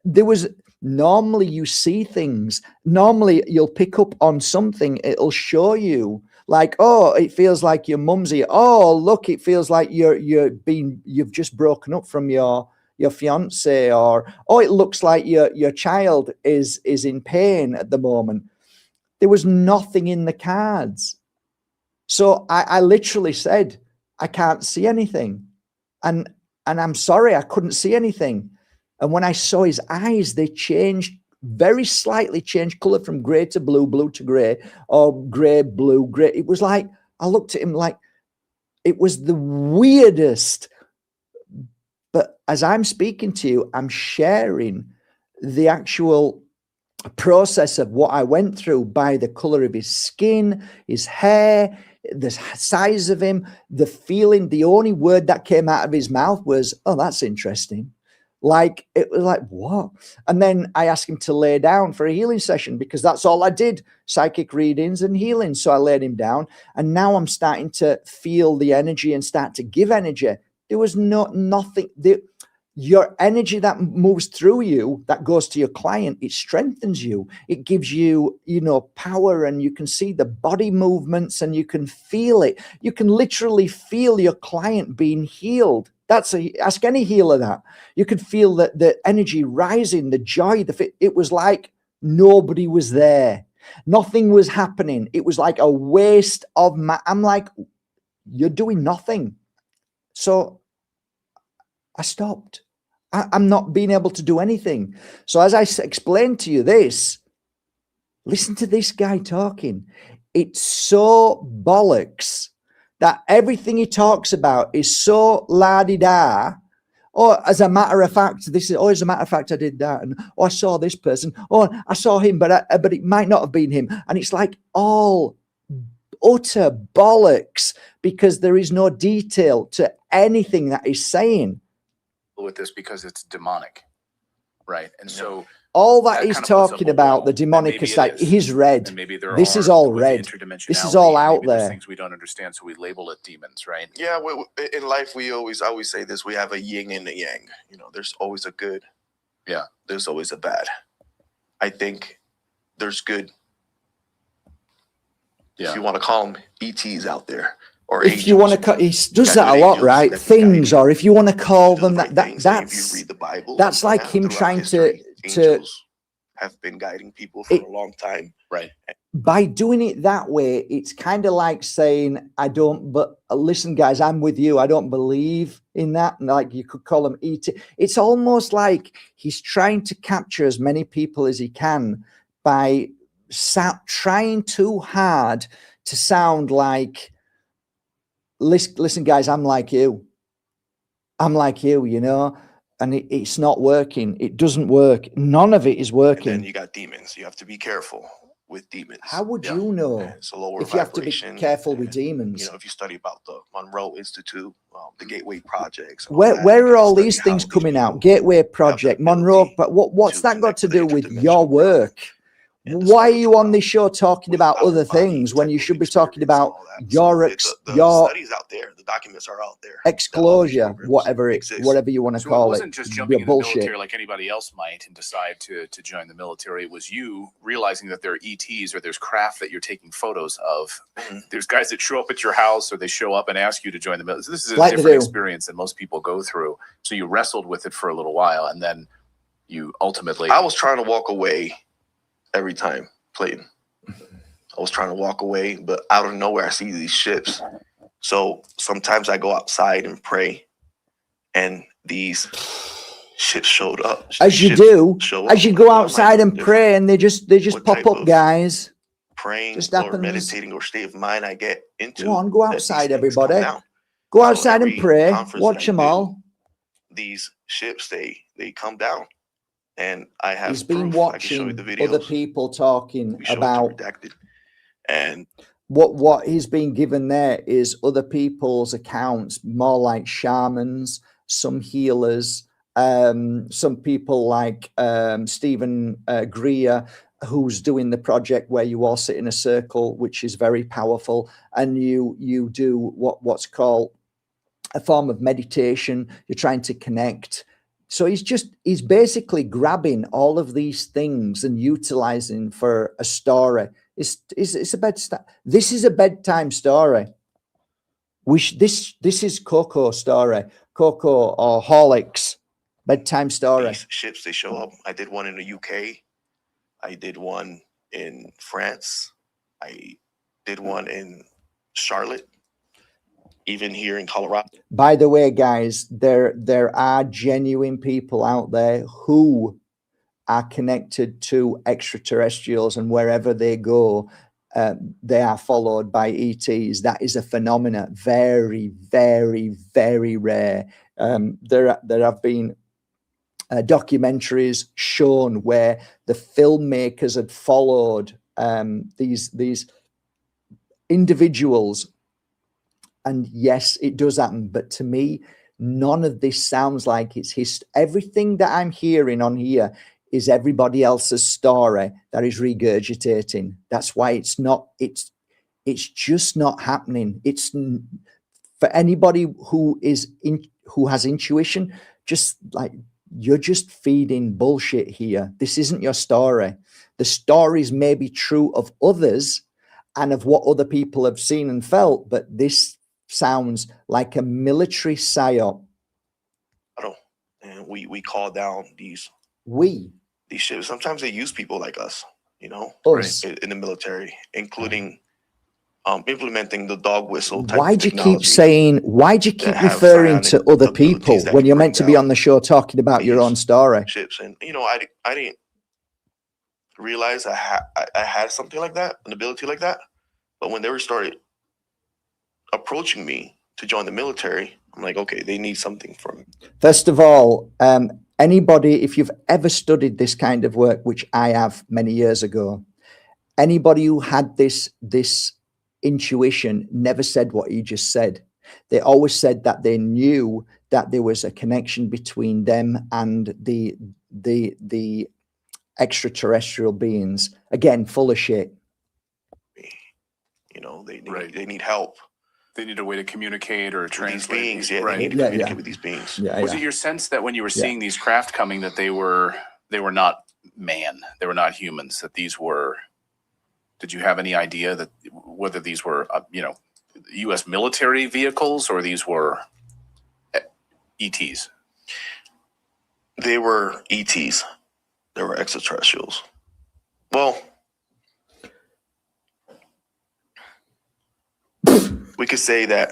there was, normally you see things. Normally you'll pick up on something. It'll show you, like, oh, it feels like your mum's here. Oh, look, it feels like you've just broken up from your fiance, or oh, it looks like your child is in pain at the moment. There was nothing in the cards. So I literally said, I can't see anything. And I'm sorry, I couldn't see anything. And when I saw his eyes, they changed, very slightly changed color from gray to blue, blue to gray, or gray, blue, gray. It was like, I looked at him like, it was the weirdest. But as I'm speaking to you, I'm sharing the actual process of what I went through by the color of his skin, his hair, the size of him, the feeling. The only word that came out of his mouth was, oh, that's interesting. Like, it was like, what? And then I asked him to lay down for a healing session, because that's all I did, psychic readings and healing. So I laid him down, and now I'm starting to feel the energy and start to give energy. There was nothing. Your energy that moves through you, that goes to your client, it strengthens you. It gives you, power, and you can see the body movements, and you can feel it. You can literally feel your client being healed. Ask any healer that. You could feel that the energy rising, the joy, it was like nobody was there. Nothing was happening. It was like a waste of I'm like, you're doing nothing. So I stopped. I'm not being able to do anything. So as I explained to you this, listen to this guy talking. It's so bollocks that everything he talks about is so la-di-da. Or as a matter of fact, as a matter of fact, I did that. And I saw this person. Oh, I saw him, but it might not have been him. And it's like all utter bollocks, because there is no detail to anything that he's saying. With this, because it's demonic, right? And so all that he's talking about, the demonic side, he's red. This is all red. This is all out there. Things we don't understand, so we label it demons, right? Yeah, in life I always say this: we have a yin and a yang. There's always a good. Yeah. There's always a bad. I think there's good. Yeah. If you want to call them ETs out there. Or if angels, you want to call, he does that a lot, right? Things, or if you want to call them that's if you read the Bible, that's like him trying history, angels have been guiding people for a long time, right? By doing it that way, it's kind of like saying, but listen, guys, I'm with you. I don't believe in that. And like, you could call them ET. It's almost like he's trying to capture as many people as he can by trying too hard to sound like, listen, guys, I'm like you, and it's not working. It doesn't work. None of it is working. And then you got demons. You have to be careful with demons. How would you know it's a lower if you have to be careful with demons? If you study about the Monroe Institute, the Gateway Projects. Where are all these things coming out? Gateway Project, Monroe, but what's that got to do with your work? Why are you on this show talking about other things when you should be talking about your studies out there? The documents are out there. Exclosure, whatever you want to call it. It wasn't just jumping in the military like anybody else might and decide to join the military. It was you realizing that there are ETs, or there's craft that you're taking photos of. There's guys that show up at your house, or they show up and ask you to join the military. So this is a different experience than most people go through. So you wrestled with it for a little while, and then you ultimately. I was trying to walk away. Every time, Clayton, I was trying to walk away, but out of nowhere, I see these ships. So sometimes I go outside and pray, and these ships showed up. As you do, as you go outside and pray, and they just pop up, guys. Praying or meditating or state of mind I get into. Go outside, everybody. Go outside and pray. Watch them all. These ships, they come down. And I have been watching other people talking about Redacted. And what he's been given there is other people's accounts, more like shamans, some healers, some people like Stephen Greer, who's doing the project where you all sit in a circle, which is very powerful, and you do what's called a form of meditation. You're trying to connect. So he's basically grabbing all of these things and utilizing for a story. It's a this is a bedtime story. This is Coco story, Coco or Horlicks bedtime story. These ships, they show up. I did one in the UK. I did one in France. I did one in Charlotte. Even here in Colorado. By the way, guys, there are genuine people out there who are connected to extraterrestrials, and wherever they go, they are followed by ETs. That is a phenomena, very, very, very rare. There have been documentaries shown where the filmmakers had followed these individuals. And yes, it does happen. But to me, none of this sounds like it's everything that I'm hearing on here is everybody else's story that is regurgitating. That's why it's just not happening. It's for anybody who has intuition, just like, you're just feeding bullshit here. This isn't your story. The stories may be true of others and of what other people have seen and felt, but this sounds like a military psyop. And we call down these ships. Sometimes they use people like us, us in the military, including implementing the dog whistle type why'd you keep referring to other people when you're meant to be on the show talking about your own story? Ships. And I didn't realize I had something like that, an ability like that. But when they started approaching me to join the military, I'm like, okay, they need something from me. First of all, anybody, if you've ever studied this kind of work, which I have many years ago, anybody who had this intuition never said what he just said. They always said that they knew that there was a connection between them and the extraterrestrial beings. Again, full of shit. They need help. They need a way to communicate or translate. These beings, they need to communicate with these beings. Was it your sense that when you were seeing these craft coming, that they were not man, they were not humans, that these were? Did you have any idea that whether these were U.S. military vehicles or these were ETs? They were ETs. They were extraterrestrials. Well, we could say that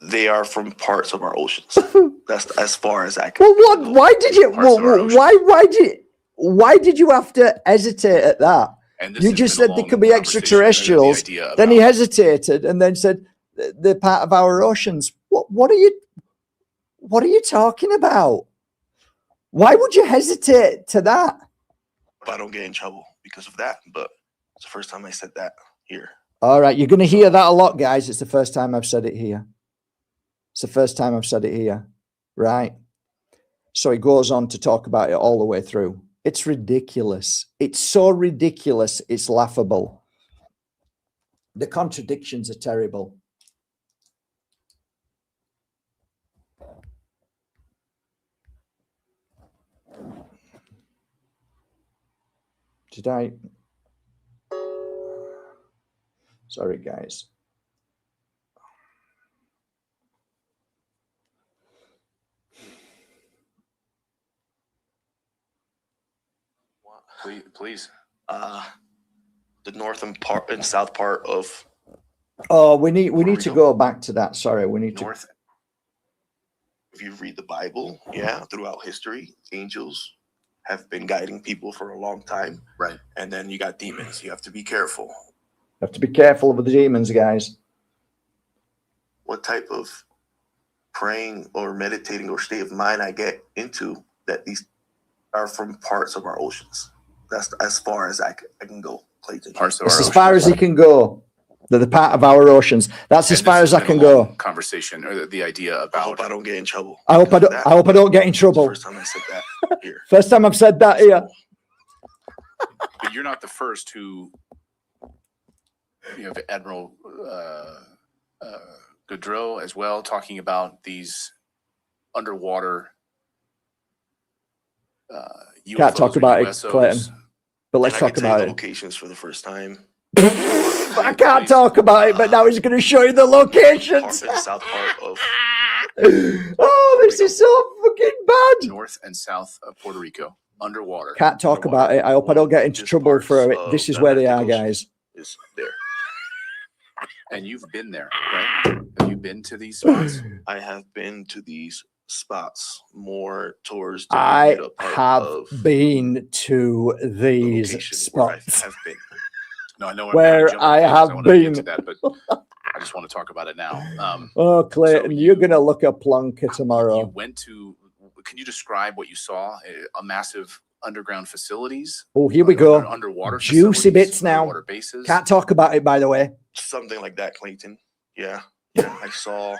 they are from parts of our oceans. That's as far as I can. Well, why did you have to hesitate at that? You just said they could be extraterrestrials. Then he hesitated and then said they're part of our oceans. What are you talking about? Why would you hesitate to that? I don't get in trouble because of that, but it's the first time I said that here. All right, you're going to hear that a lot, guys. It's the first time I've said it here. It's the first time I've said it here, right? So he goes on to talk about it all the way through. It's ridiculous. It's so ridiculous, it's laughable. The contradictions are terrible. Did I? Sorry, guys. Please. The north and south part of. Oh, we need to go back to that. Sorry, we need north. If you read the Bible, throughout history, angels have been guiding people for a long time. Right. And then you got demons. You have to be careful. You have to be careful with the demons, guys. What type of praying or meditating or state of mind I get into that these are from parts of our oceans. That's as far as I can go, Clayton. Parts of That's our as far oceans. as he can go. They're the part of our oceans. That's as And far this as I has been can a long go. Conversation or the idea I about. hope I don't get in trouble. I hope I because of don't. that. I hope I don't get in It's the trouble. first time I said that here. First time I've said that here. But you're not the first who. You have Admiral Gaudreau as well talking about these underwater UFOs Can't talk or about it, USOs. Clayton. But let's And I talk can tell about you the it. locations for the first time. I can't talk about it, but now he's going to show you the locations. The south part of Oh, this is so fucking bad. North and south of Puerto Rico, underwater. Can't talk about it. I hope I don't get into trouble for it. This is where they are, guys. is there. And you've been there, right? Have you been to these spots? I have been to these spots more towards the I Bermuda part have of been to the these location where I spots. have been. No, I know Where jumping I ahead 'cause have wanna get been. to that, but I just want to talk about it now. Oh, Clayton, So you're you- going to look at Plonker You tomorrow. went to. Can you describe what you saw? A massive underground facilities. Oh, here we go. Underwater Juicy facilities, bits now. underwater bases. Can't talk about it, by the way. Something like that, Clayton. Yeah. I saw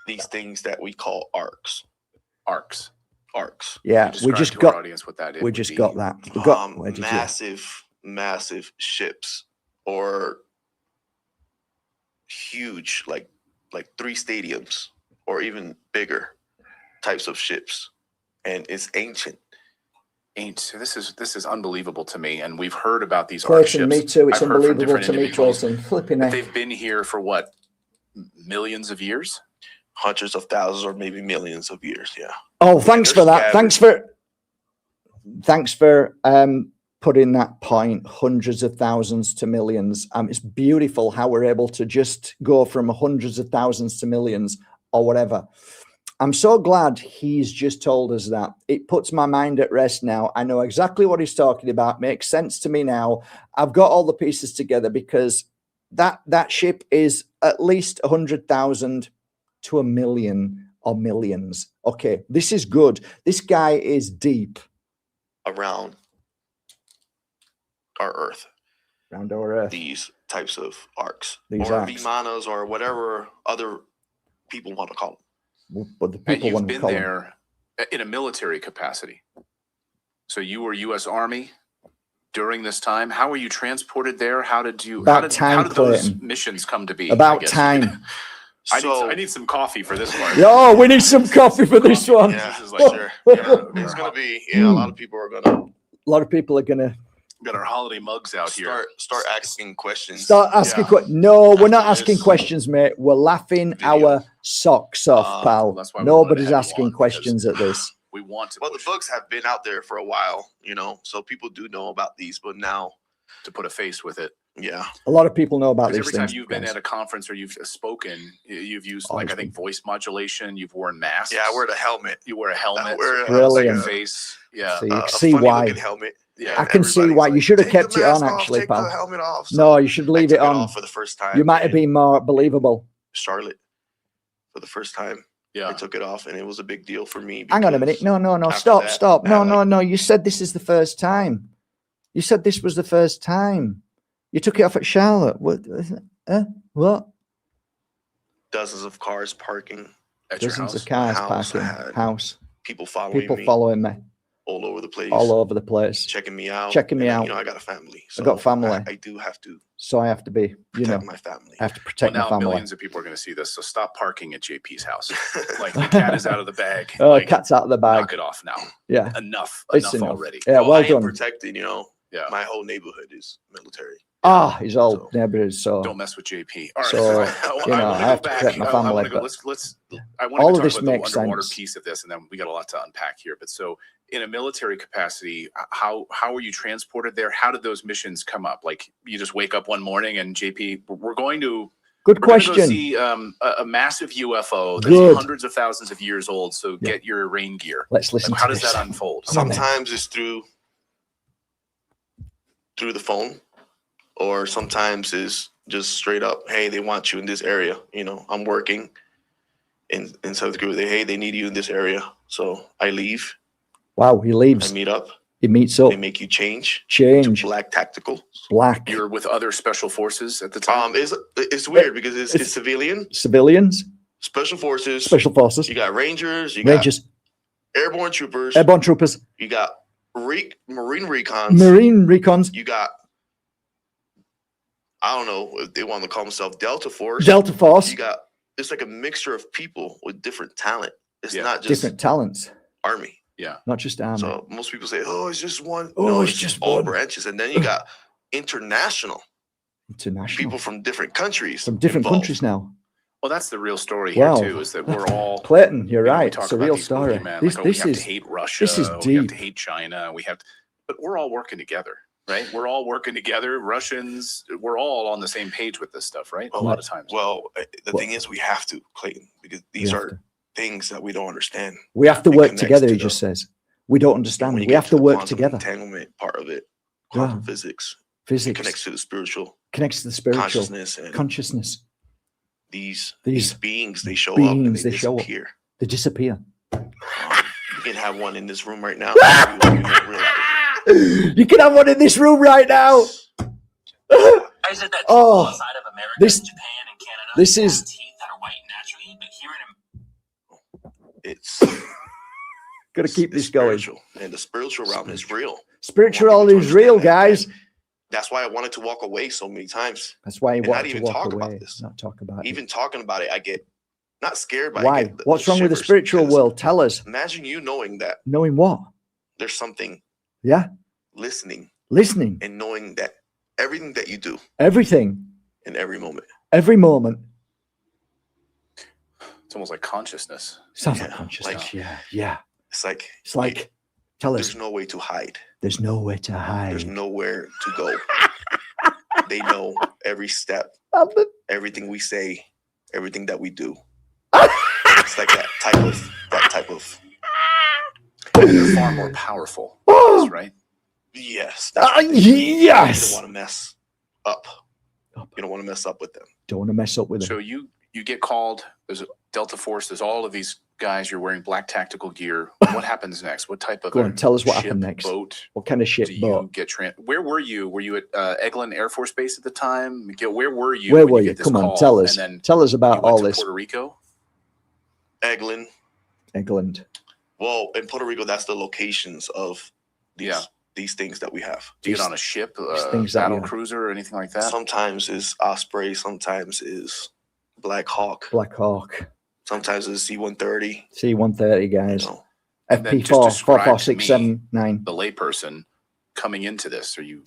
these things that we call arcs. Arcs. Yeah, Can you we describe just to our got audience what that is. we just got that. We got where did you? Massive ships, or huge, like 3 stadiums or even bigger types of ships, and it's ancient. This is unbelievable to me, and we've heard about these arc Clayton, ships. me too. It's I've heard from unbelievable different to me, individuals Clayton. Flipping that it. they've been here for what, millions of years? Hundreds of thousands or maybe millions of years. Yeah. Oh, thanks for they're that. Thanks for putting that point. Hundreds of thousands to millions. It's beautiful how we're able to just go from hundreds of thousands to millions or whatever. I'm so glad he's just told us that. It puts my mind at rest now. I know exactly what he's talking about. Makes sense to me now. I've got all the pieces together because that ship is at least 100,000 to 1 million or millions. Okay, this is good. This guy is deep. Around our Earth. Around our Earth. These types of arcs. These or arcs. Vimanas or whatever other people want to call them. But the And people you've want to been call them. there in a military capacity. So you were U.S. Army during this time. How were you transported there? How did those Clayton. missions come to be? About I guess? time. I need some coffee for this one. Yo, we need some coffee for this one. Yeah, This is like sure. Yeah, it's gonna be. A lot of people are gonna A lot of people are gonna got our holiday mugs out here. start asking questions. start asking Yeah. questions. No, we're not After asking this questions, mate. We're laughing video. our socks off, pal. That's why we wanted to Nobody's have you asking on, questions at this. We want to Well, the push books have been out there for a while, so people do know about these. But now, to put a face with it. yeah, A lot of people know about Because these every time things. you've been guys. at a conference or you've spoken, you've used Always I think voice modulation. You've worn masks. I wear the helmet. You wear a helmet. I wear so you have, like, Brilliant. a face. Yeah. So you A can see funny why. looking helmet. Yeah. I can see Everybody's why. You should have "Take the kept it mask on, off, actually, take pal. the helmet off." So No, you should I leave took it on. off for the first time. You might have in been more believable. Charlotte for the first time. Yeah. I took it off, and it was a big deal for me. Hang on a minute. because No. after Stop. that, No, I like- no. You said this is the first time. You said this was the first time. You took it off at Charlotte. What? What? Dozens of cars parking, At your Dozens house. of cars house, parking. I had House. people following People me following me all over the place, all over the place. checking me out. Checking me and, out. I got a family. I got family. I do have to So I have to be, protect my family. I have to Well, protect now my family. millions of people are going to see this. So stop parking at JP's house. Like the cat is out of the bag. Oh, Like, cat's out of the bag. knock it off now. Yeah, Enough. it's Enough enough. already. Yeah, well I am done. protected. Yeah. My whole neighborhood is military. His old So- neighborhood. So Don't mess with JP. All right. So, I you know, wanna I go have to back. protect my I family, wanna go, but let's. I want all to of this talk about makes the underwater sense. piece of this, and then we got a lot to unpack here. But so, in a military capacity, how were you transported there? How did those missions come up? Like you just wake up one morning and JP, we're going to. good We're going to go question. see a massive UFO that's Good. hundreds of thousands of years old. So Yeah. get your rain gear. Let's listen Like, how to does this. that unfold? Come on, then. Sometimes it's through the phone, or sometimes it's just straight up, hey, they want you in this area. I'm working in South Korea. Hey, they need you in this area. So I leave. Wow, he I leaves. meet up. It meets up. They make you change Change. to black tactical. Black. You're with other special forces at the time. It's weird because it's civilian, Civilians. special forces. Special forces. You got Rangers. You Rangers. got airborne troopers. Airborne troopers. You got Marine recons. Marine recons. You got, I don't know if they want to call themselves Delta Force. Delta Force. You got, it's like a mixture of people with different talent. It's Yeah. not just Different talents. army. Yeah. Not just army. So most people say, "Oh, it's just one." Oh, No, it's just all one. branches, and then you got international International. people from different countries. From different involved. countries now. Well, that's the real story Wow. here too. Is that we're all Clayton, you're you know, we right. talk It's a about real these story. boogeymen, This, like, we this have is to hate Russia. this is We have deep. to hate China. But we're all working together, right? We're all working together. Russians, we're all on the same page with this stuff, right? A lot of times. Well, the thing is, we have to, Clayton, because these We have are to. things that we don't understand. We have to It work connects together, to he just says. We don't understand. When you We get have to the work quantum together. entanglement part of it, quantum physics, Physics connects to the spiritual connects to the spiritual consciousness, and consciousness. these These beings, they show up and beings, they they show up. disappear. They disappear. You can have one in this room right now. You don't realize. You can have one in this room right now. I said that Oh, outside of America, this- Japan, and Canada, this have is- teeth that are white naturally, but here in It's Got to keep it's this going. spiritual, and the spiritual realm is real. Spirituality is real, guys. That's why I wanted to walk away so many times. That's why you And want not to even walk talk about away. this. Not talk about it. Even talking about it, I get not scared, but I Why? get What's wrong with the shivers spiritual because world? Tell us. Imagine you knowing that Knowing what? there's something Yeah. listening Listening. and knowing that everything that you do Everything. in every moment. Every moment. It's almost like consciousness. Sounds Yeah, like consciousness. like- yeah. Yeah. It's like It's like, tell us, there's no way to hide. there's nowhere to There's hide. nowhere to go. They know every step, everything we say, everything that we do. It's like that type of They're far more powerful, right? yes. You Yes. don't want to mess up. You don't want to mess up with them. Don't want to mess up with it. So you get called. There's a Delta Force. There's all of these guys. You're wearing black tactical gear. What happens next? What type of Go on, tell us what ship, happened next. boat What kind of shit do you boat? get? Where were you? Were you at Eglin Air Force Base at the time? Miguel, where were you? Where when were get you? this Come on, call? tell us. And then Tell us you about went all to this. Puerto Rico. Eglin. England. Well, in Puerto Rico, that's the locations of these Yeah. these things that we have. Do you get on a ship, things that battle you- cruiser, or anything like that? Sometimes is Osprey, sometimes is Black Hawk, Black Hawk. sometimes is C-130. C-130, You guys. know, And then just FP4, describe 44679. the layperson coming into this. Are you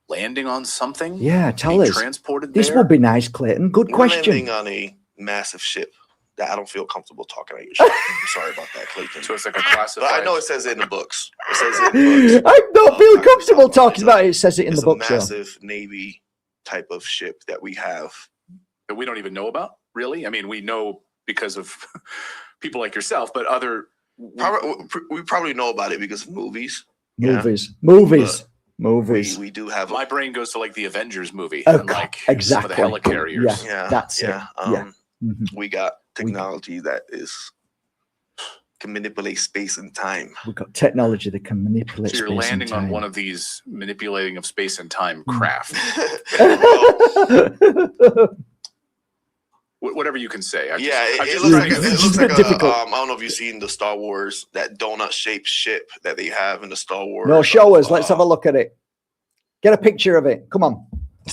landing on something? Yeah, tell Being us. transported This there? will be nice, Clayton. Good we're question. landing on a massive ship that I don't feel comfortable talking about. I'm sorry about that, Clayton. So it's like a classified. But I know it says it in the books. It says it in the books. I don't feel I'm comfortable not gonna talking talk about it. It says it in It's the book, a so. massive Navy type of ship that we have. that we don't even know about, really. I mean, we know because of people like yourself, but other We probably know about it because of movies. Yeah. Movies. We do have my brain goes to like the Avengers movie, Oh, and like exactly. some of the helicarriers. Yeah. That's it. Yeah. Mhm. We got technology that can manipulate space and time. We've got technology that can manipulate So you're space landing and on time. one of these manipulating of space and time craft. Whatever you can say. Yeah, I'm it just looks trying like to- It's a a bit difficult. I don't know if you've seen the Star Wars, that donut-shaped ship that they have in the Star Wars. No, show us. Let's have a look at it. Get a picture of it. Come on.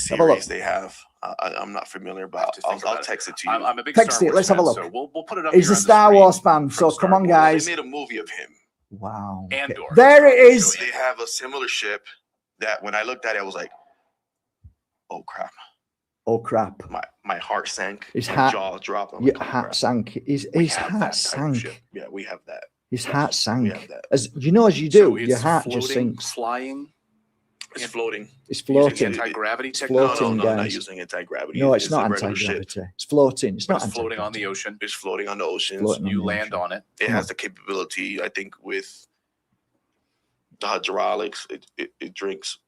Have a look. Series they have. I'm not familiar, but to think I'll about it. text it to you. I'm a big Text Star it. Wars Let's have a fan, look. So we'll put it up. He's here a on the Star screen Wars fan, from so Star come on, Wars. guys. They made a movie of him. Wow. Andor. There it is. They have a similar ship that when I looked at it, I was like, oh crap. Oh, crap. My heart sank. His my hat- jaw dropped. I'm Your like, oh, hat crap. sank. His We have hat that type of sank. ship. Yeah, we have that. His hat We sank. have that. As you know, as you So do, it's your hat floating, just sinks. flying. It's floating. It's Using floating. anti-gravity It's technology. floating. No, not guys. using anti-gravity. No, it's not a regular ship. anti-gravity. It's floating. It's But not it's floating on the anti-gravity. ocean. It's floating on the oceans. Floating on You the land ocean. on it. It Come has on. the capability, I think, with the hydraulics. It drinks.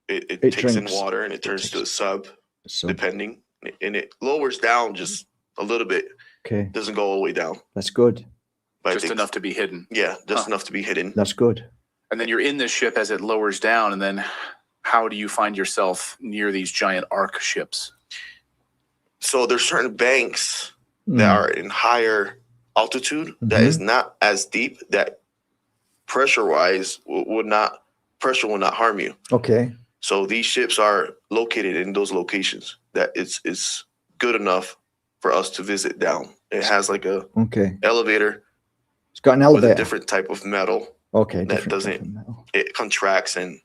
It takes in drinks. water and it turns to a sub, So, depending, and it lowers down just a little bit. okay, Doesn't go all the way down, that's good. but I Just think- enough to be hidden. Yeah, just Huh. enough to be hidden. That's good. And then you're in this ship as it lowers down, and then how do you find yourself near these giant arc ships? So there's certain banks that are in higher altitude that is not as deep, that pressure wise pressure will not harm you. Okay. So these ships are located in those locations that it's good enough for us to visit down. It has like a elevator. It's got an with elevator. a different type of metal. Okay. That doesn't, it contracts and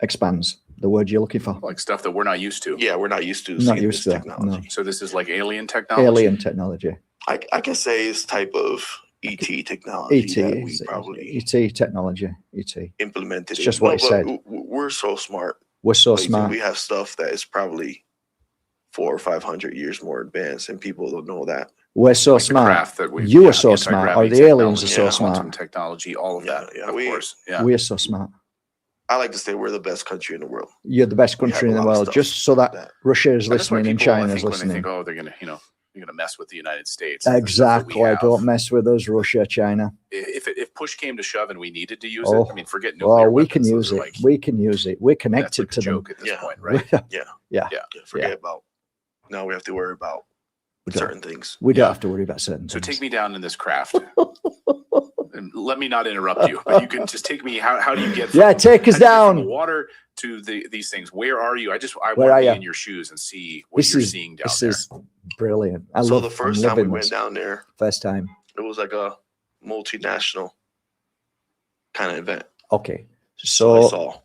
expands. The word you're looking for. Like stuff that we're not used to. Yeah, we're not used to Not seeing used this to that, technology. no. So this is like alien technology? Alien technology. I can say it's type of ET technology that we probably ET technology. ET. implemented. It's just what it said. We're so smart. We're so Like, smart. we have stuff that is probably 400 or 500 years more advanced, and people don't know that. We're so Like the smart. craft that we, You are so smart, or anti-gravity the aliens are so technology, smart. quantum technology, all of that. Yeah, of course. Yeah. We're so smart. I like to say we're the best country in the world. You're the best We country have in a the lot of world, stuff just so that that- Russia is And that's why listening and people, I China is think, when they listening. think, oh, they're gonna, you're gonna mess with the United States. the stuff that we Exactly. have. Don't mess with us, Russia, China. If push came to shove and we needed to use Oh, it, I mean, forget nuclear Oh, we weapons. can those use are it. like, We can use it. We're that's connected like a to them. joke at this Yeah. point, right? Yeah, forget about. Now we have to worry about We don't, certain things. we don't Yeah. have to worry about certain So things. take me down in this craft. And let me not interrupt you, but you can just take me. How do you get? Yeah, take us how do you get from the down. water to these things? Where are you? I Where want are to be you? in your shoes and see what This you're is seeing down this there. is brilliant. I So love. the first I'm time we living went this. down there, First time. it was like a multinational kind of event. Okay. So I So saw.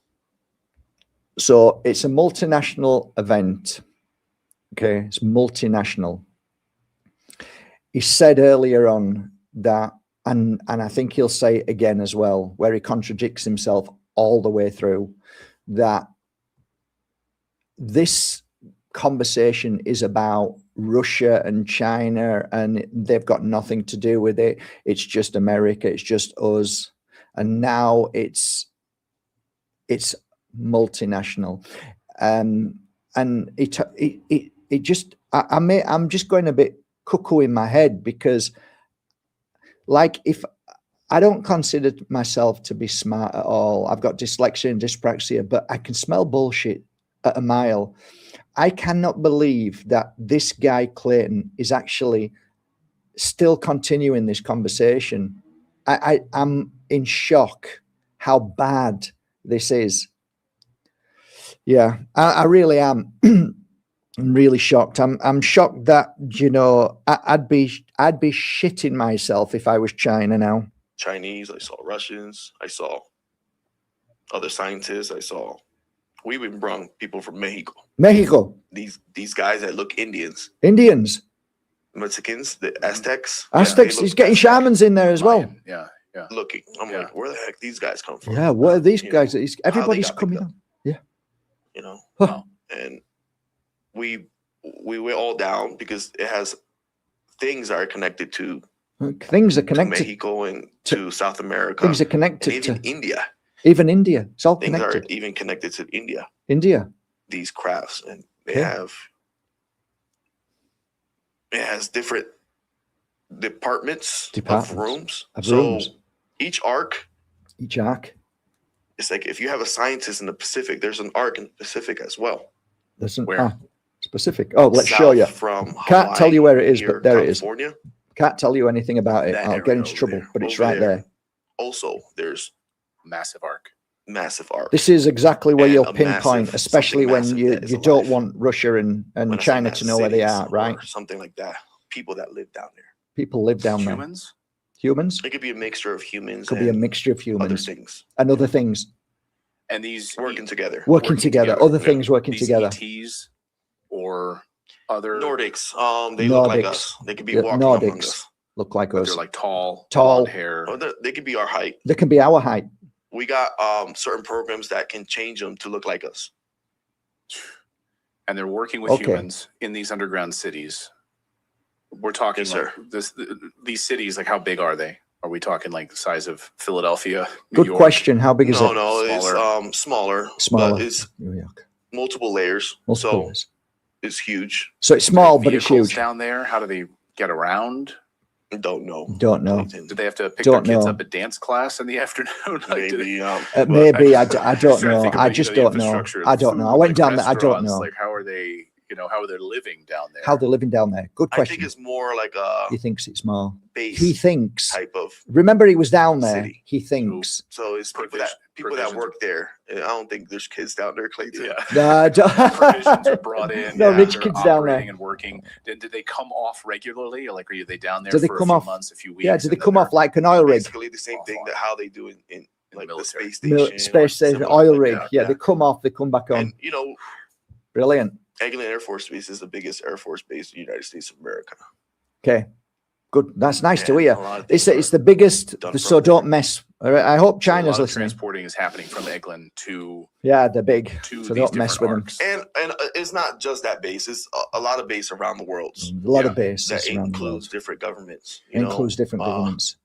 so it's a multinational event. Okay, it's multinational. He said earlier on that, and I think he'll say it again as well, where he contradicts himself all the way through, that this conversation is about Russia and China, and they've got nothing to do with it. It's just America. It's just us. And now it's multinational. And it just, I'm just going a bit cuckoo in my head, because like, if I don't consider myself to be smart at all, I've got dyslexia and dyspraxia, but I can smell bullshit at a mile. I cannot believe that this guy Clayton is actually still continuing this conversation. I'm in shock how bad this is. Yeah, I really am. I'm really shocked. I'm shocked that, I'd be shitting myself if I was China now. Chinese, I saw Russians, I saw other scientists, we even brought people from Mexico. Mexico, These guys that look Indians, Indians, Mexicans, the Aztecs. Aztecs. they He's look getting Aztec shamans in there as well. Mayan, yeah. looking. I'm Yeah. like, where the heck these guys come from? Yeah, what are these You guys? know, Everybody's got coming picked on. You know, Huh. and we went all down because it has things that are connected to Things are to connected. Mexico and to South America, Things are and connected even to India. even India. It's all Things connected. are even connected to India. India. These crafts, and they Okay. have. It has different departments of rooms. of So rooms. each arc, Each arc. it's like if you have a scientist in the Pacific, there's an arc in the Pacific as well. Listen, Where? specific. Oh, let's South show you. From Can't tell you where it is, here, but there it is. California, Can't tell you anything about it. that I'll get area into over trouble, there, but it's over right there. Also, there's Massive arc. massive arc. This is exactly where And you'll a pinpoint, massive- especially something when massive you that is don't alive. want Russia and When I say China to massive know where they cities are, right? or something like that. People that live down there. People live down there. Humans? Humans? It could be a mixture of humans. Could be a and mixture of other humans things and other things And these working together. working together. Other yeah. things working these together. ETs or other, Nordics. They look like Nordics. us. They could be Yeah, walking among Nordics. us. Look like but us. they're like tall, Tall. blonde hair. Or they could be our height. They can be our height. We got certain programs that can change them to look like us. And they're working with Okay. humans in these underground cities. We're talking Yes, sir. like these cities, like how big are they? Are we talking like the size of Philadelphia, New Good York? question. How big is No, it? no, Smaller. it's smaller. Smaller. But it's New York. multiple layers. Multiple So layers. it's huge. So it's small, but it's Vehicles huge. down there. How do they get around? Don't know. Don't know. Clayton. Did they have to pick Don't their kids know. up at dance class in the afternoon? Like, did Maybe. they- Maybe I just don't trying to know. think of I the, just the don't know. infrastructure, I the don't know. I food, went like down there. I don't restaurants, know Like, how are they? How are they living down there? how they're living down there. Good I question. think it's more like a He thinks it's more. base He thinks. type of. Remember, he was down there. City. He thinks. So it's people that Provisions work there. And I don't think there's kids down there, Clayton. Yeah. No, Provisions are brought in. No yeah, rich they're kids down operating there. and working. Did they come off regularly? Like, are they down there Do they for a come few off- months, a few weeks? Yeah, did they and then come off they're like an oil rig? Basically the same Off thing on. that how they do in like the military. space station. or Space station, something oil like rig. that. Yeah, they come off, they come back on. And you know, Brilliant. Eglin Air Force Base is the biggest Air Force base in the United States of America. Okay, good. That's nice to And hear. a lot of It's things the biggest. done So from don't mess. All right, I hope So a China's lot of listening. transporting is happening from Eglin to Yeah, they're big. to So these don't mess with different them. arcs. And it's not just that base. It's a lot of base around the world. A lot Yeah, of bases That around the world. includes different governments. You Includes know, different governments.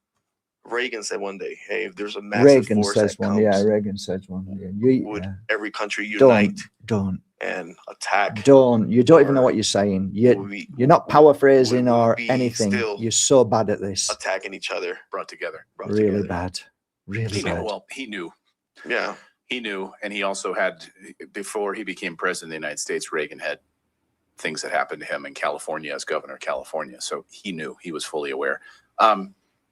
Reagan said one day, "Hey, if there's a massive Reagan force says that one. comes, Yeah, Reagan says one. Yeah. would every country Don't, unite don't, and attack? don't. You don't even know Or what you're saying. would we- You're not paraphrasing would we or be anything. still You're so bad at this. attacking each other? Brought together. brought Really together. bad. Really He knew. bad. Well, he knew. Yeah, He knew, and he also had, before he became president of the United States, Reagan had things that happened to him in California as governor of California. So he knew, he was fully aware.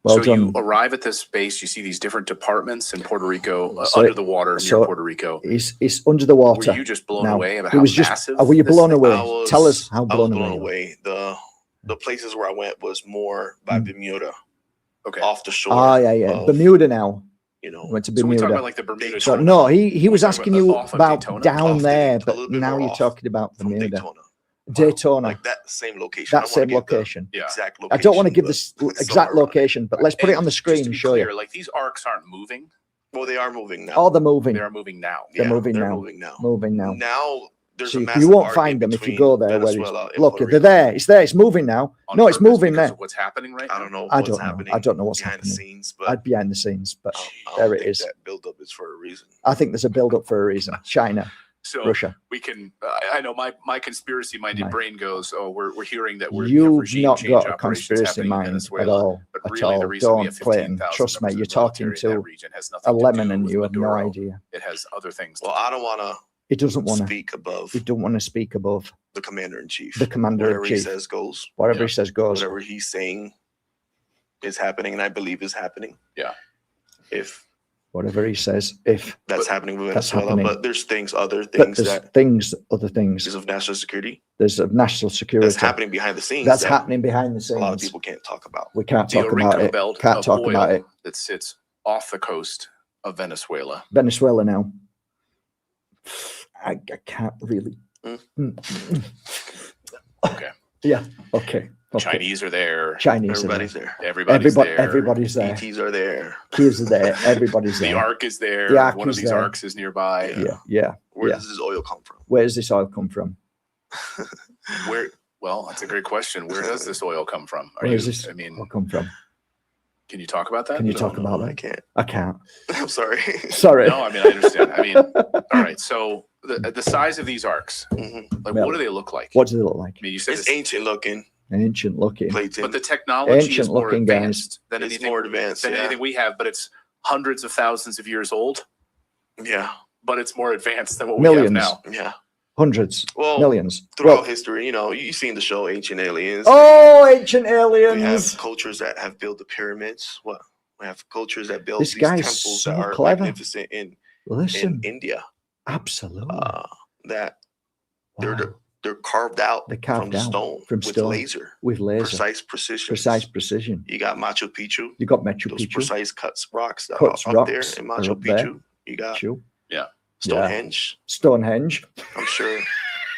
Well So done. you arrive at this base, you see these different departments in Puerto Rico, So- under the water near so Puerto Rico. It's under the water. Were you just blown now. away about It how was just. massive? Were you this blown thing- away? Tell us how I was blown blown away. away. The places where I went was more by Bermuda, Okay. off the shore. Oh yeah. of, Bermuda now. You know, Went to So we talk Bermuda. about like the Bermuda. So, Daytona. no, he was We're talking asking about you off of about Daytona? down Off there, a but little bit now more you're off talking about from Bermuda. Daytona. Daytona. Like that same location. That I don't wanna same give the location. Yeah. Exact I location. don't want to give but this somewhere exact around it. location, but let's put it on the Just screen to and be show clear, you. like these arcs aren't moving. Well, they are moving now. Oh, they're moving. They are moving now. They're Yeah, moving they're now. moving now. Moving now. Now there's So a you massive won't arc find in them if you between go there. Where Venezuela it's, and look, Puerto they're Rico. there. It's there. It's moving now. On No, it's purpose moving because there. of what's happening right I now. don't know I what's don't know. happening. I don't know what's behind happening. the scenes, but I'm behind the scenes, but I there don't it think is. That buildup is for a reason. I think there's a build up for a reason. China, So Russia. we can. I know my conspiracy-minded Right. brain goes, "Oh, we're hearing that we have You've regime not change got a operations conspiracy happening in mind at Venezuela." all. But At really, the all. reason we have Don't, Clayton. 15,000 Trust me, members of you're the talking military in that to region has a nothing to lemon do and with you have no Maduro. idea. It has other things. Well, to I do. don't want to He doesn't want to. speak above He don't want to speak above the commander in chief. the commander Whatever in he chief. says goes. Whatever Yeah. he says goes. Whatever he's saying is happening, and I believe is happening. Yeah. If Whatever he says. If that's But- happening with That's Venezuela, happening. but there's other but things there's that things, other things. is of national security There's of national security. that's happening behind the scenes. That's that happening behind the scenes. a lot of people can't talk about. We can't The talk about Orinoco it. belt Can't of talk oil about it. that sits off the coast of Venezuela. Venezuela now. I can't really. Mm. Okay. Yeah. Okay. Okay. Chinese are there. Chinese. Everybody's there. Everybody's there. Everybody's there. ETs are there. Kids are there. Everybody's The there. arc is there. The arc One of is these there. arcs is nearby. Yeah. Where Yeah. does this oil come from? Where does this oil come from? Where? Well, that's a great question. Where does this oil come from? Where does this I mean, oil come from? can you talk about that? Can you No, talk no, about I that? can't. I can't. I'm sorry. Sorry. No, I mean I understand. I mean, all right. So the size of these arcs, Mhm. like Well, what do they look like? What does it look like? I mean, you said It's this, ancient looking, Ancient looking. Clayton. but the technology is Ancient more looking, guys. advanced than It's anything more advanced. than Yeah. anything we have, but it's hundreds of thousands of years old. Yeah. But it's more advanced than what Millions. we have now. Yeah. Hundreds. Well, Millions. throughout Well, history, you've seen the show Ancient Aliens. oh, ancient We have aliens. cultures that have built the pyramids. What? We have cultures that build This these guy's temples so that are clever. magnificent in Listen. India. Absolutely. That Wow. they're carved out They're carved from out stone from with stone. laser, With laser. precise precision. Precise precision. You got Machu Picchu. You got Machu Those Picchu. precise rocks that Cuts are up there rocks in are Machu up there. Picchu. You got Picchu. Stonehenge. Stonehenge. I'm sure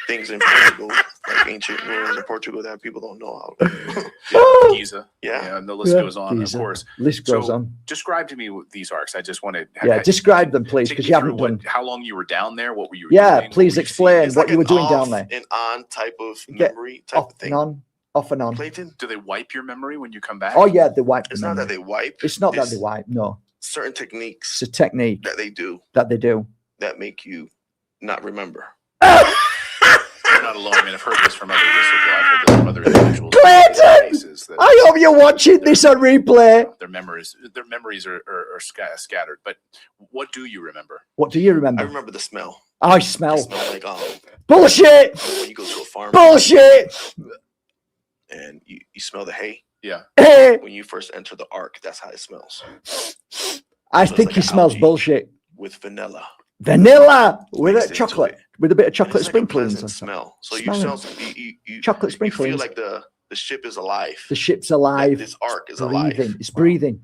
things in Portugal, like ancient ruins in Portugal that people don't know how. Yeah, Giza. Yeah. And the list Yeah, goes on, Giza. of course. List goes So, on. Describe to me what these arcs. I just want to. Yeah, describe them, please, take because me you through haven't done. how long you were down there. What were you? Yeah, doing, what please were you explain. seeing? It's what like you were an doing down off there. and on type of Get memory type Off of thing. and on. Off and on. Clayton, Do they wipe your memory when you come back? Oh, yeah, they wipe. it's the not that memory. they wipe. It's not that it's they wipe. No. certain It's techniques a technique that they do that they do. that make you not remember. You're not alone. I mean, I've heard this from other whistleblowers. I've heard this from other individuals. Clayton! Faces that, I hope you're watching this on replay. their memories are scattered. But what do you remember? What do you I remember? remember the smell. I It smell. smelled like Bullshit! when you go to a farm Bullshit! and you smell the hay. Yeah. Hey! When you first enter the ark, that's how it smells. I So it's think like he an smells algae. bullshit. With vanilla. Vanilla with Mixed a into chocolate, it. with a bit of And chocolate it's like a sprinklings pleasant on top. smell. So Smell you it. smell you Chocolate you feel sprinklings. like the ship is alive. The ship's That alive. this ark is breathing. alive. It's breathing.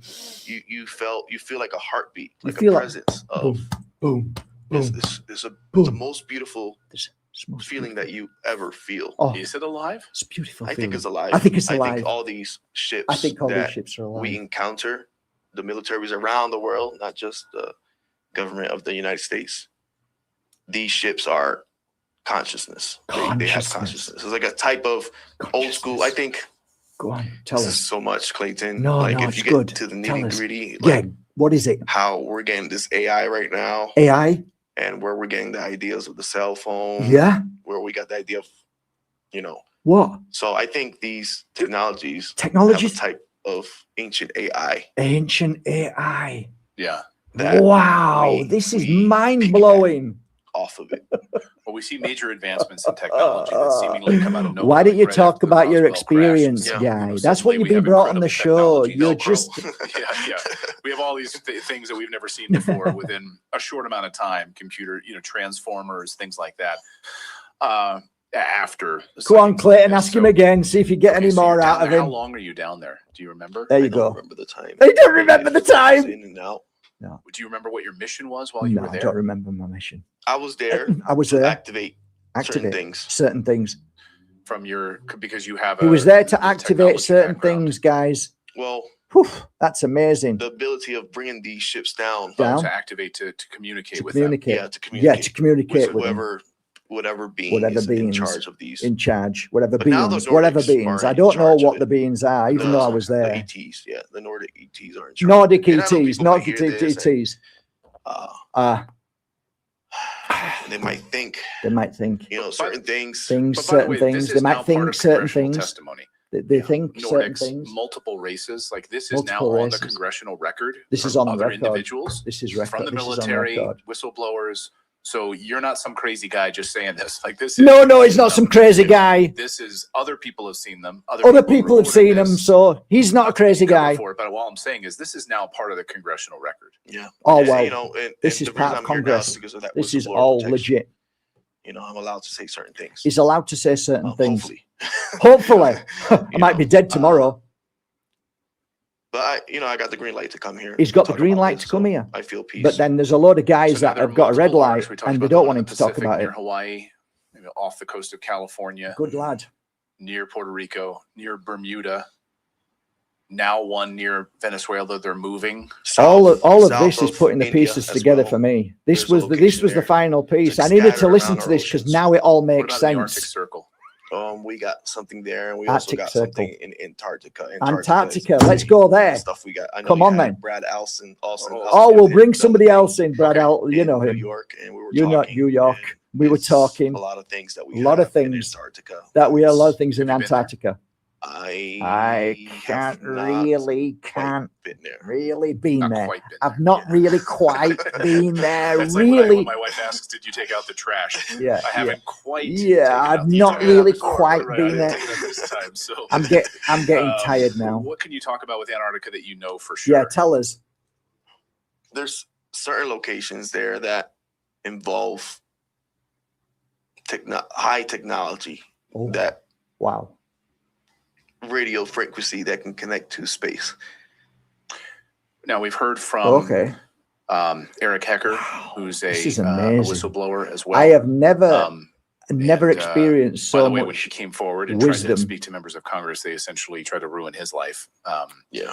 You feel like a heartbeat, You like feel a like- presence of Boom, boom, boom, it's the boom. most beautiful It's most feeling beautiful. that you ever feel. Oh, Is it alive? it's a beautiful. I feeling. think it's alive. I think it's I alive. think all these ships I think all these that ships are alive. we encounter, the militaries around the world, not just the government of the United States. These ships are consciousness. They have Consciousness. consciousness. It's like a type of old school. I think Go on, tell this us. is so much, Clayton. No, like no, if it's you get good. to the Tell nitty us. gritty, Yeah, like what is it? how we're getting this AI right now, AI? and where we're getting the ideas of the cell phone, Yeah. where we got the idea of, What? So I think these technologies have a Technologies? type of ancient AI Ancient AI. Yeah. that Wow, we- this is we mind blowing. off of it. Well, we see major advancements in technology that seemingly come out of nowhere. Why don't like you right talk after the about your Roswell crash. experience, Yeah. guy? You know, That's what suddenly you've we been have brought on the show. incredible You're technology. just yeah. We have all these things that we've never seen before within a short amount of time. Computer, transformers, things like that. After the go on, sighting. Clayton. Yeah, Ask him so- again. See if you get Okay, any so you're more down out of there. How him. long are you down there? Do you remember? There I you don't go. remember the time. I don't remember the It was time. in and out. Do you remember what your mission was while you No, were I there? don't remember my mission. I was there I was to there. activate certain Activate things. certain things. Because you have. He was there to the activate technology certain background. things, guys. Well, Whew, that's amazing. the ability of bringing these ships down. Down. To activate to communicate To with communicate. Yeah, to Yeah, communicate. to communicate with them. Whatever being Whatever is in beings charge of these. in charge, whatever But now the beings, whatever Nordics beings. are I in don't know charge of what it. the beings are, even though I was The there. ETs, yeah, the Nordic ETs are in charge. Nordic And I know ETs, people might Nordic hear this and, ETs. and they might think, They might think certain things. But by the certain way, things. this They is now might part think of certain congressional things. testimony. They think certain Nordics, things. multiple races, like this is Multiple now on races. the congressional record. This is from on other record. individuals This is record. from the This is on military, record. whistleblowers. So you're not some crazy guy just saying this. Like this. No, he's not some crazy guy. This is other people have seen them. Other people have seen him, so he's not a crazy guy. For it, but all I'm saying is this is now part of the congressional record. Yeah. Oh, And, well, and this the is reason part of I'm here now is Congress. because of that This is whistleblower all protection. legit. I'm allowed to say certain things. He's allowed to say certain things. Hopefully. Hopefully. I might be dead tomorrow. But I got the green light to come here. He's got the talk green about light this, to come so here. I feel peace. But then there's a load of guys So now that there have are got a red multiple light arcs. We talked and they about don't the want one him in to the talk Pacific about near it. Hawaii, maybe off the coast of California, Good lad. near Puerto Rico, near Bermuda. Now one near Venezuela. They're moving. All of south this is of putting the India pieces as together well. for me. This There's a was the location there. final piece. It's I needed to scattered listen around to our this because oceans. now it all What makes about the Arctic sense. Circle? We got something there, and we also Arctic got Circle. something in Antarctica. Antarctica. Let's go there. Stuff we got. I know Come you on, had then. Brad Alson. Oh, we'll bring somebody else in, Brad. You You know New him. York, and we were You're not talking, New York. and We were it's talking. a lot of things that we A lot of have in things Antarctica. That we have a lot of things in Have you been there? Antarctica. I can't have not really quite can't been there. really been Not there. quite been I've there. not Yeah. really quite been there. That's like when Really. my wife asks, "Did you take out the trash?" Yeah. I haven't quite. Yeah, taken out I've the not entire really before, quite right, been I didn't there. take it out this time, so I'm getting tired now. What can you talk about with Antarctica that you know for sure? Yeah, tell us. There's certain locations there that involve high technology, Oh, that wow. radio frequency that can connect to space. Now we've heard from Okay. Eric Hecker, Wow, who's this is a amazing. whistleblower as well. I have never and, experienced by so the way, when much he came forward and tried wisdom. to speak to members of Congress, they essentially tried to ruin his life. Yeah.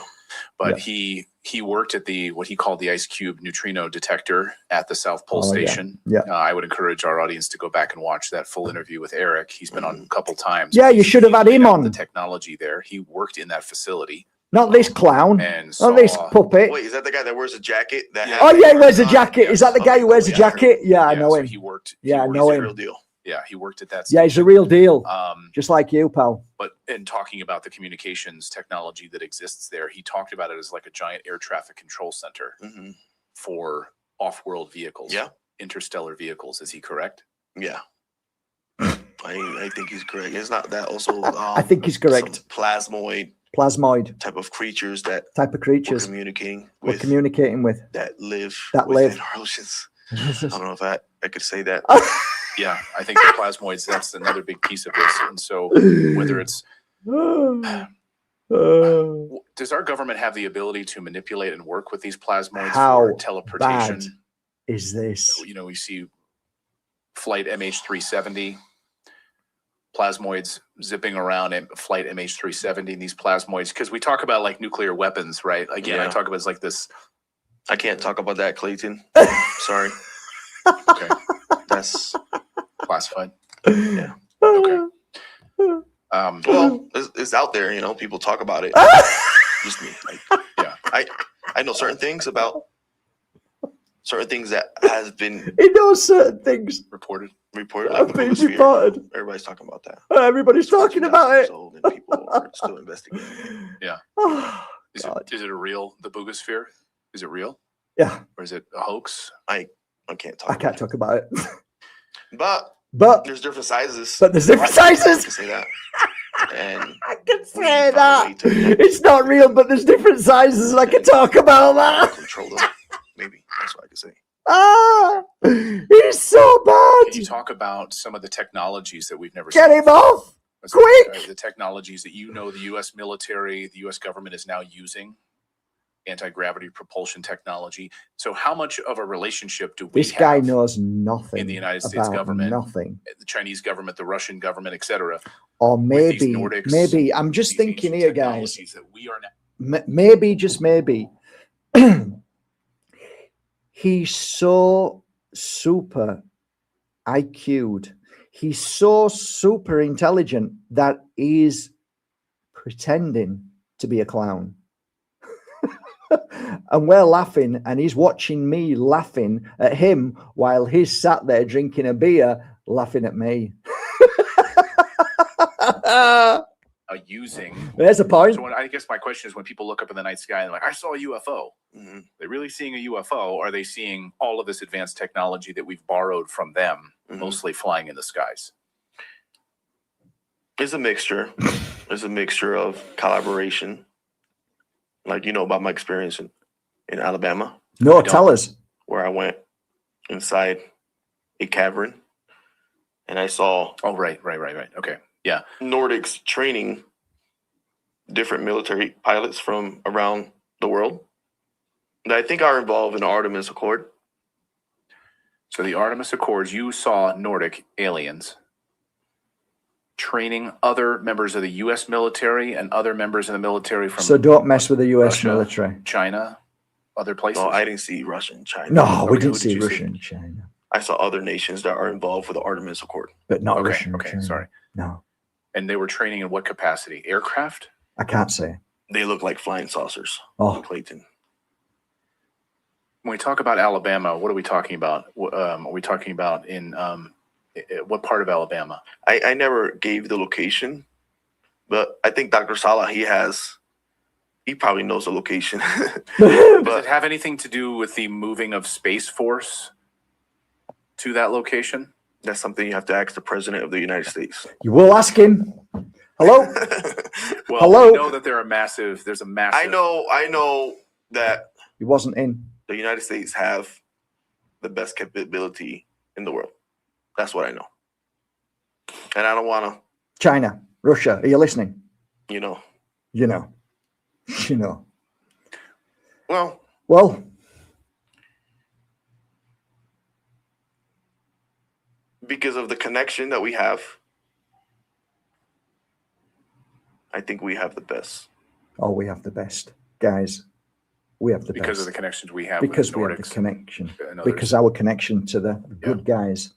But he worked at what he called the Ice Cube neutrino detector at the South Pole Oh, yeah. Station. Yeah. I would encourage our audience to go back and watch that full interview with Eric. He's been on a couple times. Yeah, you should have had He him laid out on. the technology there. He worked in that facility Not this clown. and saw. Not this puppet. Wait, is that the guy that wears a jacket? That Yeah. has Oh, yeah, he wears a on? jacket. Is that the guy who wears a Yeah, I heard. jacket? Yeah, I know so him. he worked. Yeah, I he know worked- He's the him. real deal. Yeah, he worked at that. Yeah, he's a real deal. Um, Just like you, pal. but in talking about the communications technology that exists there, he talked about it as like a giant air traffic control center for off-world vehicles. Yeah. Interstellar vehicles. Is he correct? Yeah. I think he's correct. It's not that also. I think he's correct. Some plasmoid Type of creatures that creatures we're communicating with that live live. within our oceans. I don't know if I could say that. Yeah, I think the plasmoids, that's another big piece of this. And so whether it's does our government have the ability to manipulate and work with these plasmoids for teleportation? Bad is this? You know, we see flight MH370, plasmoids zipping around in flight MH370, these plasmoids, because we talk about like nuclear weapons, right? Again, I talk about it's like this. I can't talk about that, Clayton. Sorry. Okay. That's classified. Yeah. Okay. Well, it's out there, you know, people talk about it. Just me. Yeah. I know certain things that has been He knows certain things reported. Have like been reported. Everybody's talking about that. Everybody's talking about it. And people are still investigating. Yeah. Oh, Is it a real, the Boogosphere? Is it real? yeah, Or is it a hoax? I can't talk. I can't talk about it. But But there's different sizes. there's different I sizes. can say that. And I can we say found a that. way to It's not real, but there's different sizes, and I can talk about that. control them. Maybe that's what I can say. Ah, he's so bad. Can you talk about some of the technologies that we've never Get seen? him off. Quick! The technologies that the U.S. military, the U.S. government is now using, anti-gravity propulsion technology. So how much of a relationship do we This have guy knows nothing in the United States about government, Nothing. the Chinese government, the Russian government, etc.? Or with these maybe, Nordics, I'm just these thinking ancient here, guys. technologies that we are now. Maybe, just maybe, he's so super IQ'd. He's so super intelligent that he's pretending to be a clown. And we're laughing, and he's watching me laughing at him while he's sat there drinking a beer, laughing at me. Using. There's a point. So I guess my question is, when people look up in the night sky and they're like, I saw a UFO, they're really seeing a UFO? Or are they seeing all of this advanced technology that we've borrowed from them, mostly flying in the skies? It's a mixture. It's a mixture of collaboration. Like, you know about my experience in Alabama. No, tell us. Where I went inside a cavern and I saw. Oh, right. Okay. Yeah. Nordics training different military pilots from around the world that I think are involved in the Artemis Accord. So the Artemis Accords, you saw Nordic aliens training other members of the U.S. military and other members of the military from. So don't mess with the U.S. Russia, military. China, other places. No, I didn't see Russia and China. No, we Okay, didn't who did see you Russia see? and China. I saw other nations that are involved with the Artemis Accord. But not Okay, Russia and okay, China. sorry. No, And they were training in what capacity? Aircraft? I can't say. They look like flying saucers. Oh. Clayton. When we talk about Alabama, what are we talking about? Are we talking about in what part of Alabama? I never gave the location, but I think Dr. Salah, he probably knows the location. Does it have anything to do with the moving of Space Force to that location? That's something you have to ask the President of the United States. You will ask him. Hello? Well, Hello? we know that there's a massive. I know that He wasn't in. the United States have the best capability in the world. That's what I know. And I don't want to. China, Russia, are you listening? You know. You know. You know. Well, because of the connection that we have, I think we have the best. Oh, we have the best. Guys, we have the because best. of the connections we have Because with we the have the Nordics connection. and others. Because our connection to the good guys.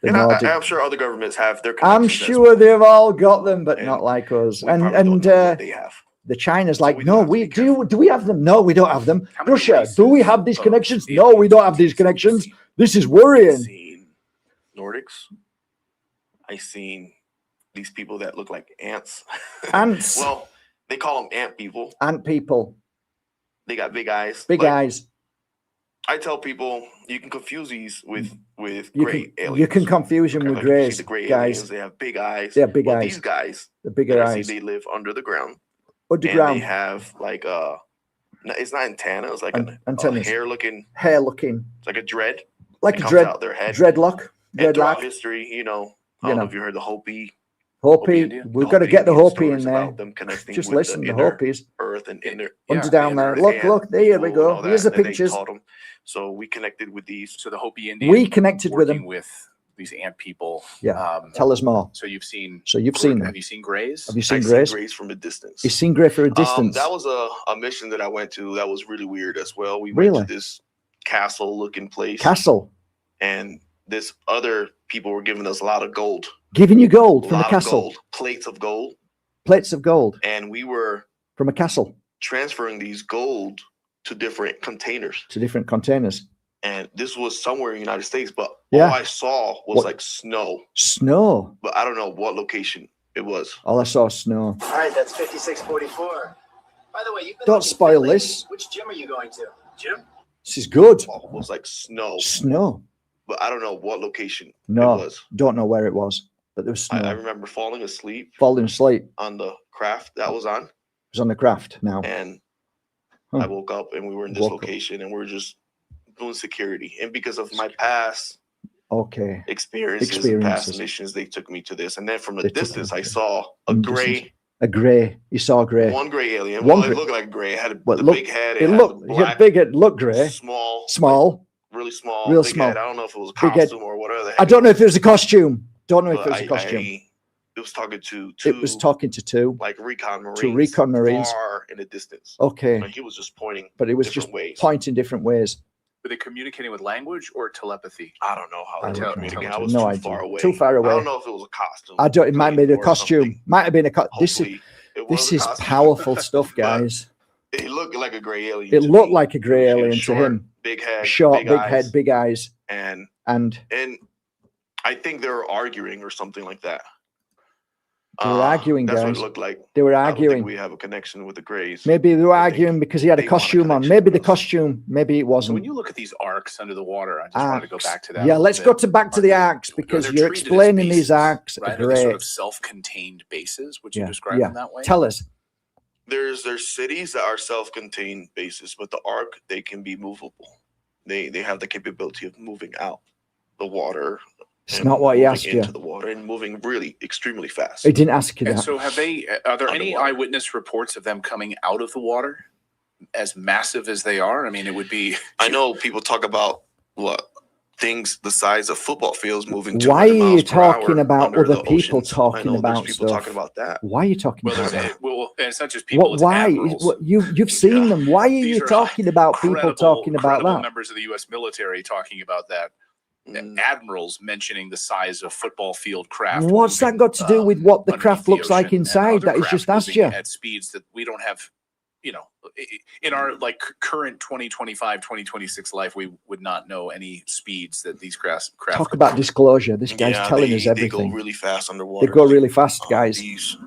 The And Nordic. I'm sure other governments have their I'm connections as sure well. they've all got them, but And not like us. We probably And don't know what they have. the China's So like, we no, have to we be careful. do. Do we have them? No, we don't have them. How many Russia, races do we have these of connections? aliens No, we don't have these have you connections. seen? This is worrying. Seen Nordics I seen these people that look like ants. Ants. Well, they call them ant people. Ant people. They got big eyes. Big Like, eyes. I tell people you can confuse these with You gray can, aliens. you can confuse them with Like, you see greys, the gray guys. aliens, they have big eyes. They have big well, eyes. These guys, The bigger that I see, eyes. they live under the ground. Underground. And they have like it's not antenna. It's like a antennas. hair looking. It's like a dread. Like that a comes out their head. dreadlock. And throughout history, I don't know if you heard the Hopi. Hopi. We've got to get the Hopi in there. Them connecting Just with listen, the inner Hopis. earth and inner. Under down there. Look, there we go. Here's the pictures. So we connected with these. So the Hopi Indians. We connected with them. With these ant people. Yeah. Tell us more. So you've seen. Them. Have you seen Greys? Have you seen Greys? Greys from a distance. You've seen Grey from a distance. That was a mission that I went to. That was really weird as well. We went to this castle-looking place. Castle. And this other people were giving us a lot of gold. Giving you gold from the castle. Gold, plates of gold. Plates of gold. And we were from a castle transferring these gold to different containers. And this was somewhere in the United States, but all I saw was like snow. Snow. But I don't know what location it was. All I saw was snow. All right, that's 5644. By the way, you've been don't spoil this. Which gym are you going to? Gym? This is good. It was like snow. Snow. But I don't know what location it was. Don't know where it was, but there was snow. I remember falling asleep on the craft that was on. It was on the craft now. And I woke up and we were in this location and we were just doing security. And because of my past experiences and past missions, they took me to this. And then from a distance, I saw a gray. You saw a gray. One gray alien. Well, it looked like a gray. It had a big head. It looked big. It looked gray. Small. Really small. Real big small. Head. I don't know if it was a costume or whatever. I don't know if it was a costume. It was talking to two. It was talking to two. Like recon Marines. To recon Marines. Far in the distance. Okay. Like he was just pointing. But it was just pointing different ways. Were they communicating with language or telepathy? I don't know how they were communicating. I was no too far away. Too far away. I don't know if it was a costume. It might be a costume. Might have been a costume. This is powerful stuff, guys. It looked like a gray alien. It looked like a gray alien to him. Big head, short, big head, big eyes, and I think they were arguing or something like that. They were arguing, that's guys. What it looked like. They were I don't arguing. think we have a connection with the Greys. Maybe they were arguing because he had a costume on. Maybe the costume. Maybe it wasn't. So when you look at these arcs under the water, I just wanted to go back to that. Yeah, let's go back to the arcs because you're explaining these arcs. Right? Are they sort of self-contained bases? Would you describe them that way? Tell us. There's cities that are self-contained bases, but the arc, they can be movable. They have the capability of moving out the water. It's not what he asked you. Into the water and moving really extremely fast. He didn't ask you that. And so are there any eyewitness reports of them coming out of the water as massive as they are? I mean, it would be. I know people talk about things the size of football fields moving. Why are you talking about other people talking about people stuff? Talking about that. Why are you talking about that? Well, it's not just people. Why? You've seen them. Why are you talking about people talking about that? Members of the U.S. military talking about that. Admirals mentioning the size of football field craft. What's that got to do with what the craft looks like inside? That is just asked you. At speeds that we don't have, in our current 2025, 2026 life, we would not know any speeds that these craft. Talk about disclosure. This guy's telling us everything. They go really fast underwater. They go really fast, guys. These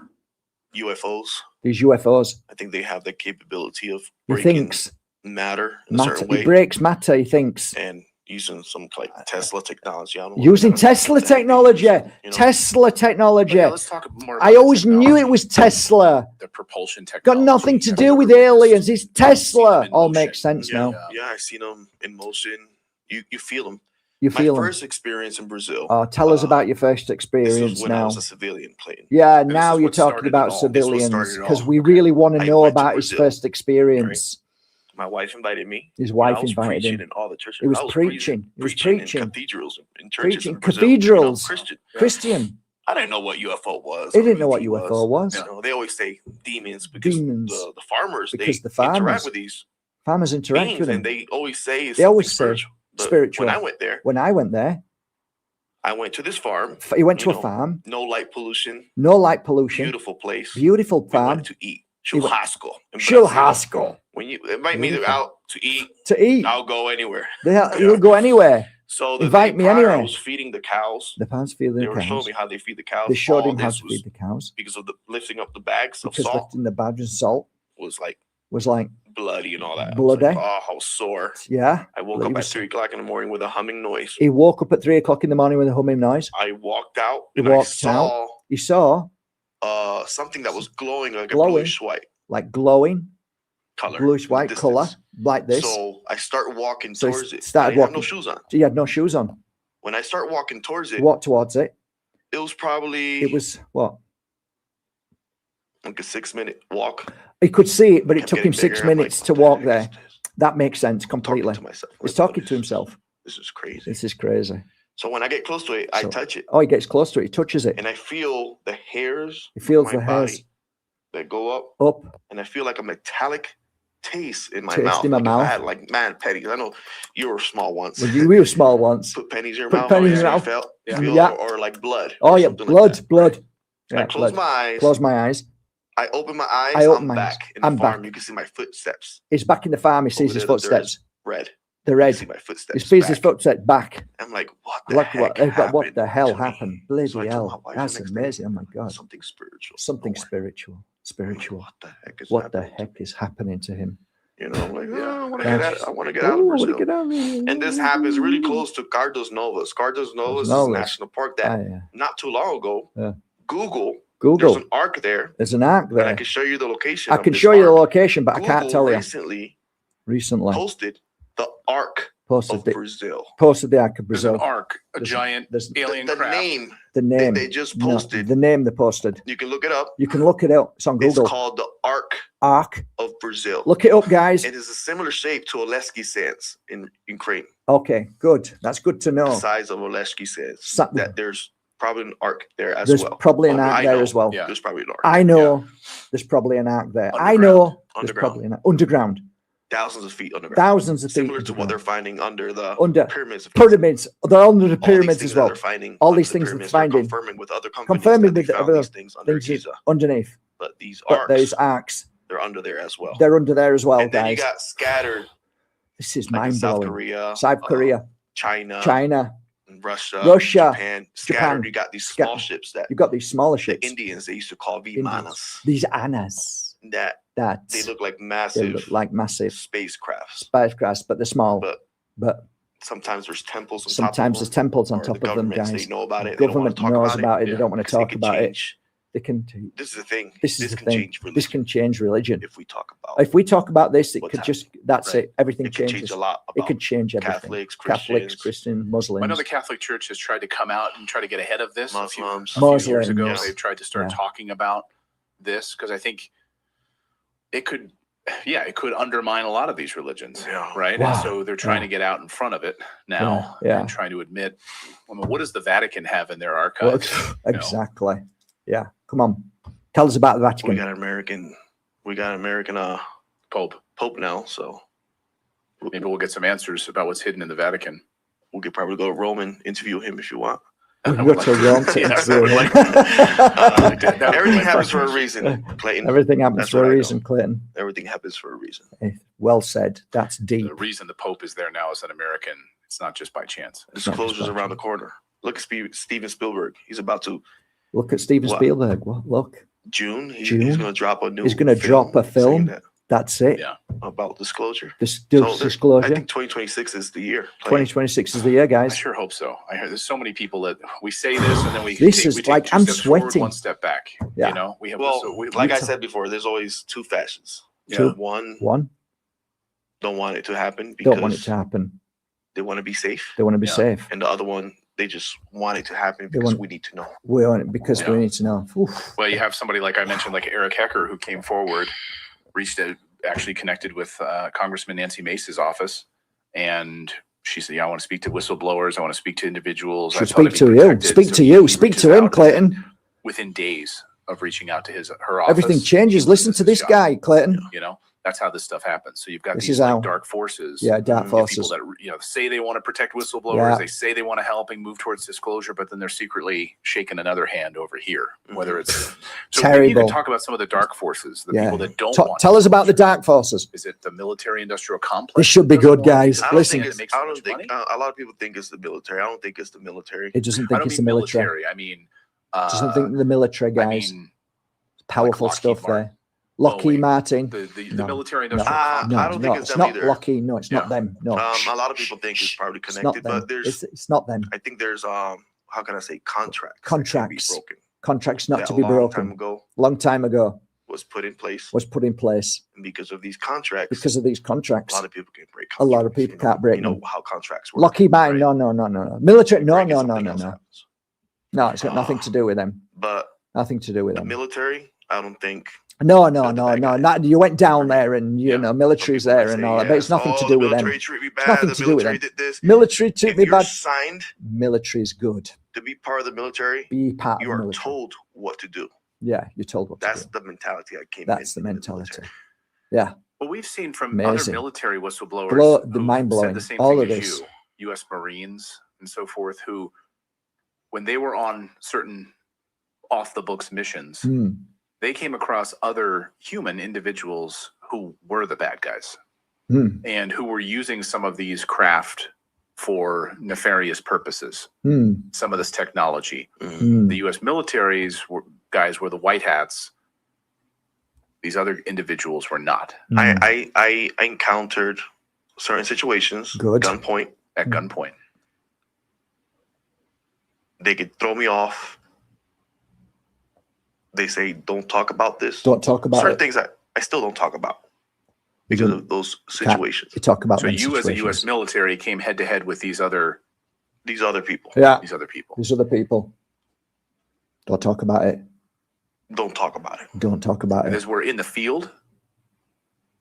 UFOs. I think they have the capability of breaking matter in a certain way. He breaks matter, he thinks. And using some Tesla technology. Tesla technology. Tesla technology. Yeah, let's talk more about I always knew it was Tesla. The propulsion technology. Got nothing to do with aliens. It's Tesla. All makes sense now. Yeah, I've seen them in motion. You feel them. You feel them. My first experience in Brazil. Oh, tell us about your first experience this was when now. I was a civilian plane. Yeah, now you're talking about civilians because we really want to know about his first experience. My wife invited me. His wife invited him. In all the churches. He was preaching. He was preaching. In cathedrals in churches. Preaching cathedrals. Christian. I didn't know what UFO was. He didn't know what UFO was. They always say demons because the farmers interact with these. Farmers interact with them, and they always say spiritual. When I went there, I went to this farm. He went to a farm. No light pollution. Beautiful place. Beautiful farm. We went to eat. Churrasco. When you invite me out to eat, I'll go anywhere. You'll go anywhere. So the Invite day me prior, I anyway. was feeding the cows. The parents feeding They the were showing cows. me how they feed the cows. They showed All him how this to was feed the cows because of the lifting up the bags of because salt lifting the bags of salt was like was like bloody and all that. bloody. I was like, oh, how sore. Yeah. I woke Bloody up at was- 3 o'clock in the morning with a humming noise. He woke up at 3 o'clock in the morning with a humming noise. I walked out He and I walked saw He saw something that was glowing like Glowing. a bluish white like glowing, color. bluish in the white color distance. like this. So I start walking So he towards it. started I didn't have no walking. shoes on. He had no shoes on. When I start walking towards He it, walked towards it. it was probably It was what? like a 6-minute walk. He could see it, but it Kept took him getting 6 bigger. I'm minutes like, to what the walk heck there. is this? That makes sense I'm completely. talking to myself. He's like, talking what to is himself. This is crazy. This is crazy. So when I get close to it, I So- touch it Oh, he gets close to it. He touches it. and I feel the hairs. He feels of my the hairs body that go up, up. and I feel like a metallic taste in my Taste mouth. in my Like if I mouth. had like mad pennies. I know you were small once. Well, we were small once. Put pennies in your Put mouth. pennies oh, in your yeah, you mouth. felt, Yeah. feel, Yeah. or like blood. Oh or yeah, something like blood, that. blood. I Yeah, close blood. my eyes. Close my eyes. I open my eyes. I open I'm my eyes. back in the I'm farm. back. You can see my footsteps. He's back in the farm. He sees Over his there, there footsteps. Red. The You red. see my He footsteps. sees his back. footsteps back. I'm like, what the Look heck what happened the hell to me? happened. Bloody So I told my hell. wife That's the next day, amazing. Oh my God. Something spiritual. Something Don't worry. spiritual. I'm like, Spiritual. what the heck is What the happening? heck is happening to him? You know, I'm like, Yeah. oh, I want to Yeah. get out. I want to get out of Ooh, what a Brazil. good idea. And this happens really close to Cardos Novas. Cardos Novas is a Novas. national park that Ah, yeah. not too long ago, Yeah. Google, Google. there's an arc there, There's an arc and I there. can show you the location. I of can this show you the arc. location, but I can't Google tell you. recently Recently posted the arc posted of the Brazil. arc of There's an Brazil. arc, a There's- giant There's alien The craft. name, the name. they just No, posted. the name they posted. You can look it up. You can look it up. It's on It's Google. called the Arc Arc. of Brazil. Look it up, guys. It is a similar shape to Oleski Sands in Ukraine. Okay, good. That's good to The know. size of Oleski Sands. So- That there's probably an arc there as There's well. probably an Oh, arc I there know. as well. Yeah. There's probably an arc. I know there's probably an arc there. I Underground. know there's Underground. probably an arc. Underground. Thousands of feet underground. Thousands of feet. Similar to what they're underground. finding under the Under pyramids. of Giza. pyramids. They're under the All these pyramids things as that well. they're finding All under these the things they're pyramids, they're finding. confirming with other companies Confirming that with they found other these things under Things Giza. underneath. But these But arcs, there's arcs. they're under there as well. They're under there as well, And then you guys. got scattered This is like in mind South blowing. Korea, South Korea, China, China, Russia, Russia, Japan. Japan. Scattered, you got these small ships that You've got these smaller the ships. Indians they used to call Indians. vimanas. These annas. That That they look like they massive look like massive spacecrafts. spacecrafts, but they're small. But But sometimes there's temples. On sometimes top there's of them, temples on or top the of them, governments, guys. They know about The it. They don't want government to talk knows about about it. it. They don't want to 'cause they talk can about it. change. They can. This is the thing. This is the can thing. change religion This can change religion. if we talk about. If we talk about this, it what's could just. happening, That's right? it. Everything It could changes. change a lot. It About could change everything. Catholics, Catholics, Christian, Muslims. I know the Catholic Church has tried to come out and try to get ahead of this Muslims. a few years Muslims, ago. yes. They've tried to start Yeah. talking about this because I think it could, it could undermine a lot of these religions, Yeah. right? Wow. And so they're trying Yeah. to get out in front of it now Yeah. and trying to admit, I mean, what does the Vatican have in their Well, archives? exactly. Yeah. Come on. Tell us about the We Vatican. got an American Pope. Pope now, so Maybe we'll get some answers about what's hidden in the Vatican. we could probably go to Rome and interview him if you want. We can go to Rome to Yeah, interview I would him. like that. That would be Everything my happens for a preference. reason, Clayton. Everything happens That's for what a I know. reason, Clayton. Everything happens for a reason. Well said. That's deep. The reason the Pope is there now as an American, it's not just by chance. It's not Disclosure's just around the corner. Look at Steven Spielberg. He's about to Look at Steven What? Spielberg. What? Look. June. He's June? going to drop a new. He's gonna drop a saying film? that That's it. Yeah. about disclosure. This So there- I disclosure. think 2026 is the year. Clayton. 2026 is the year, I guys. sure hope so. I hear there's so many people that we say this and then we This take, is we take like, 2 I'm steps forward, sweating. 1 step back. Yeah. You know, we have Well, so we, like I talk- said before, there's always two fashions. Two. One, One, don't want it to happen because don't want it to happen. they want to be safe. They want to be Yeah. safe. And the other one, they just want it to happen They because want- we need to know. We want it because we Yeah. need to know. Oof. well, you have somebody like I mentioned, like Eric Hecker, who came forward, reached out, actually connected with Congressman Nancy Mace's office, and she said, "Yeah, I want to speak to whistleblowers. I want to speak to individuals. I Should thought I'd speak be to you. protected." Speak So to he you. Speak reaches to him, out Clayton. within days of reaching out to her office. Everything changes. he Listen loses to his this job, guy, Clayton. You know, That's how this stuff happens. So you've got This these is how- dark forces. Yeah, dark You have people forces. that say they want to protect whistleblowers. Yeah. They say they want to help and move towards disclosure, but then they're secretly shaking another hand over here. Whether it's so maybe you Terrible. can talk about some of the dark forces, the people that don't want. Tell us about the dark forces. Is it the military-industrial complex? This should be that doesn't good, want guys. it? I don't Listen. think it's. It makes I so don't much think. money? A lot of people think it's the military. I don't think it's the military. It doesn't I think don't it's mean the military. military. I mean, Doesn't think the military, I guys. mean, Powerful Lockheed stuff Martin. there. Lockheed Boeing. Martin. the No. military-industrial No. complex. I don't think it's them not either. Lockheed. No, it's not Yeah. them. No, A lot of people think it's probably it's not connected, them. but there's. It's not them. I think there's how can I say contracts. that can be Contracts. broken. Contracts not That to be a long broken. time ago Long time ago was put in place, was put in place and because of these contracts, because of these a contracts. lot of people can break. A lot of contracts, people you know? can't break You know them. how contracts work. Lockheed Martin. right? No. Military. No. Break it, something else No. happens. No, it's got nothing to do with them. But Nothing to do with the them. military, I don't think. No. the bad guys. Not, you went down there and, you Yeah. know, military's Some people there might and say, all that, but it's yes, nothing to oh, do the with them. military treat me bad. nothing The to do with military them. did this. Military treat If me you're bad. signed Military's good. to be part of the military, Be part you of the are military. told what to do. Yeah, you're told what That's to do. the mentality I came. That's the into mentality. military. Yeah. Well, we've seen from Amazing. other military whistleblowers The who mind-blowing. said the same All thing of as this. you, U.S. Marines and so forth, who, when they were on certain off-the-books missions, Hmm. they came across other human individuals who were the bad guys Hmm. and who were using some of these craft for nefarious purposes. Hmm. Some of this technology. Hmm. The U.S. guys were the white hats. These other individuals were not Hmm. I encountered certain situations. Good. Gunpoint. at gunpoint. They could throw me off. They say, "Don't talk about this." Don't talk about certain it. things I still don't talk about You because don't- of those can't- situations. You talk about So them you, as a U.S. situations. military, came head to head with these other These other people. Yeah, these other people. these other people. Don't talk about it. Don't talk about it. Don't talk about And it. this were in the field.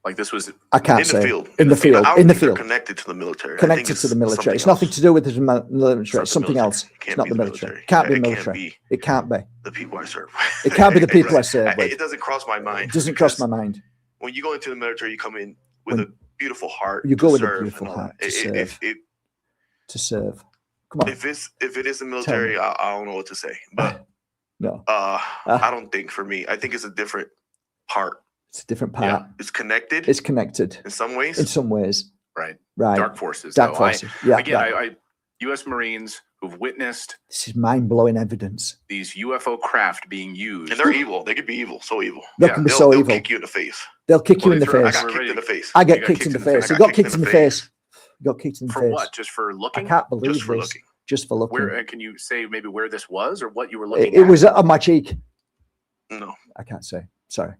Like this was I can't In the say. field. In the field. I don't In the think they're field. connected to the military. I think Connected it's to the military. something It's nothing else. to do with the military. It's It's not the something military. else. It It's can't not be the the military. military. Can't be It can't military. be It can't be. the people I serve. It can't be the people I serve Right. with. It doesn't cross my mind. It doesn't cross because my mind. When you go into the military, you come in with When- a beautiful heart. You to go with a serve beautiful and all heart that. to serve. To serve. Come on. If it is the military, I don't know what to say. But No, I don't think for me. I think it's a different part. it's a different part. It's connected It's connected in some ways. in some ways. right. Right. Dark forces. Dark though. forces. Yeah. Again, right. U.S. Marines who've witnessed This is mind-blowing evidence. these UFO craft being used. and they're evil. They could be evil. So evil. They Yeah, can be They'll, so they'll evil. kick you in the face. They'll kick you Well, in the they throw- I face. got We're kicked ready. in the face. I get You got kicked in the face. I You got got kicked in the face. You got kicked in the For face. what? Just for I looking? can't believe Just for this. looking. Just for looking. Where can you say maybe where this was or what you were looking It at? was on my cheek. No, I can't say. Sorry.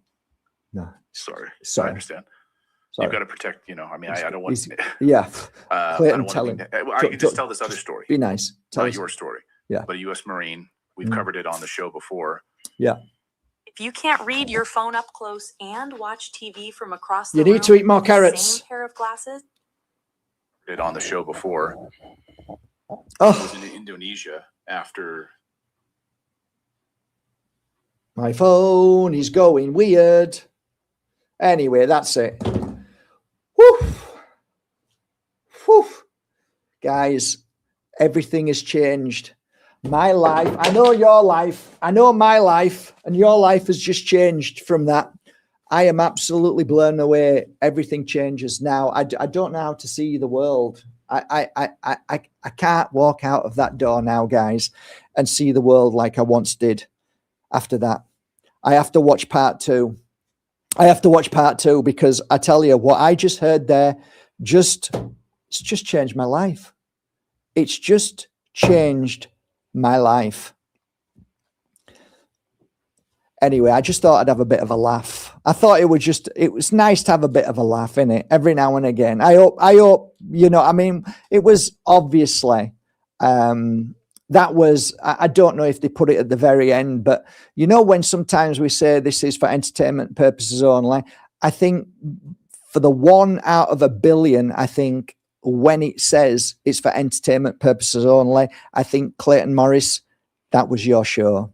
No. sorry. I Sorry. understand. Sorry. You've got to protect. I mean, I don't want. He's- Yeah. I Clayton, don't tell want him. to. I Don't- can just don't- tell this other story. Be nice. Tell Not us. your story. Yeah. But a U.S. Marine. We've Mm. covered it on the show before. If you can't read your phone up close and watch TV from across the You room need to eat more with the carrots. same pair of glasses, It on the show before. I Oh, was in Indonesia after. my phone is going weird. Anyway, that's it. Whew. Whew. Guys, everything has changed. My life, I know your life, I know my life, and your life has just changed from that. I am absolutely blown away. Everything changes now. I don't know how to see the world. I can't walk out of that door now, guys, and see the world like I once did. After that, I have to watch part two. I have to watch part two because I tell you what I just heard there, it's just changed my life. It's just changed my life. Anyway, I just thought I'd have a bit of a laugh. I thought it was nice to have a bit of a laugh in it every now and again. I hope, I mean, it was obviously, that was, I don't know if they put it at the very end, but when sometimes we say this is for entertainment purposes only, I think for the 1 out of a billion, I think when it says it's for entertainment purposes only, I think Clayton Morris, that was your show.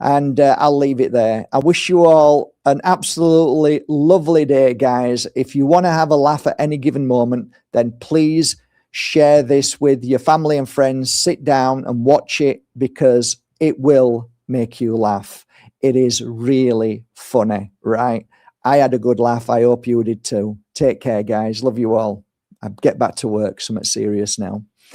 And I'll leave it there. I wish you all an absolutely lovely day, guys. If you want to have a laugh at any given moment, then please share this with your family and friends. Sit down and watch it because it will make you laugh. It is really funny, right? I had a good laugh. I hope you did too. Take care, guys. Love you all. I get back to work. Something serious now.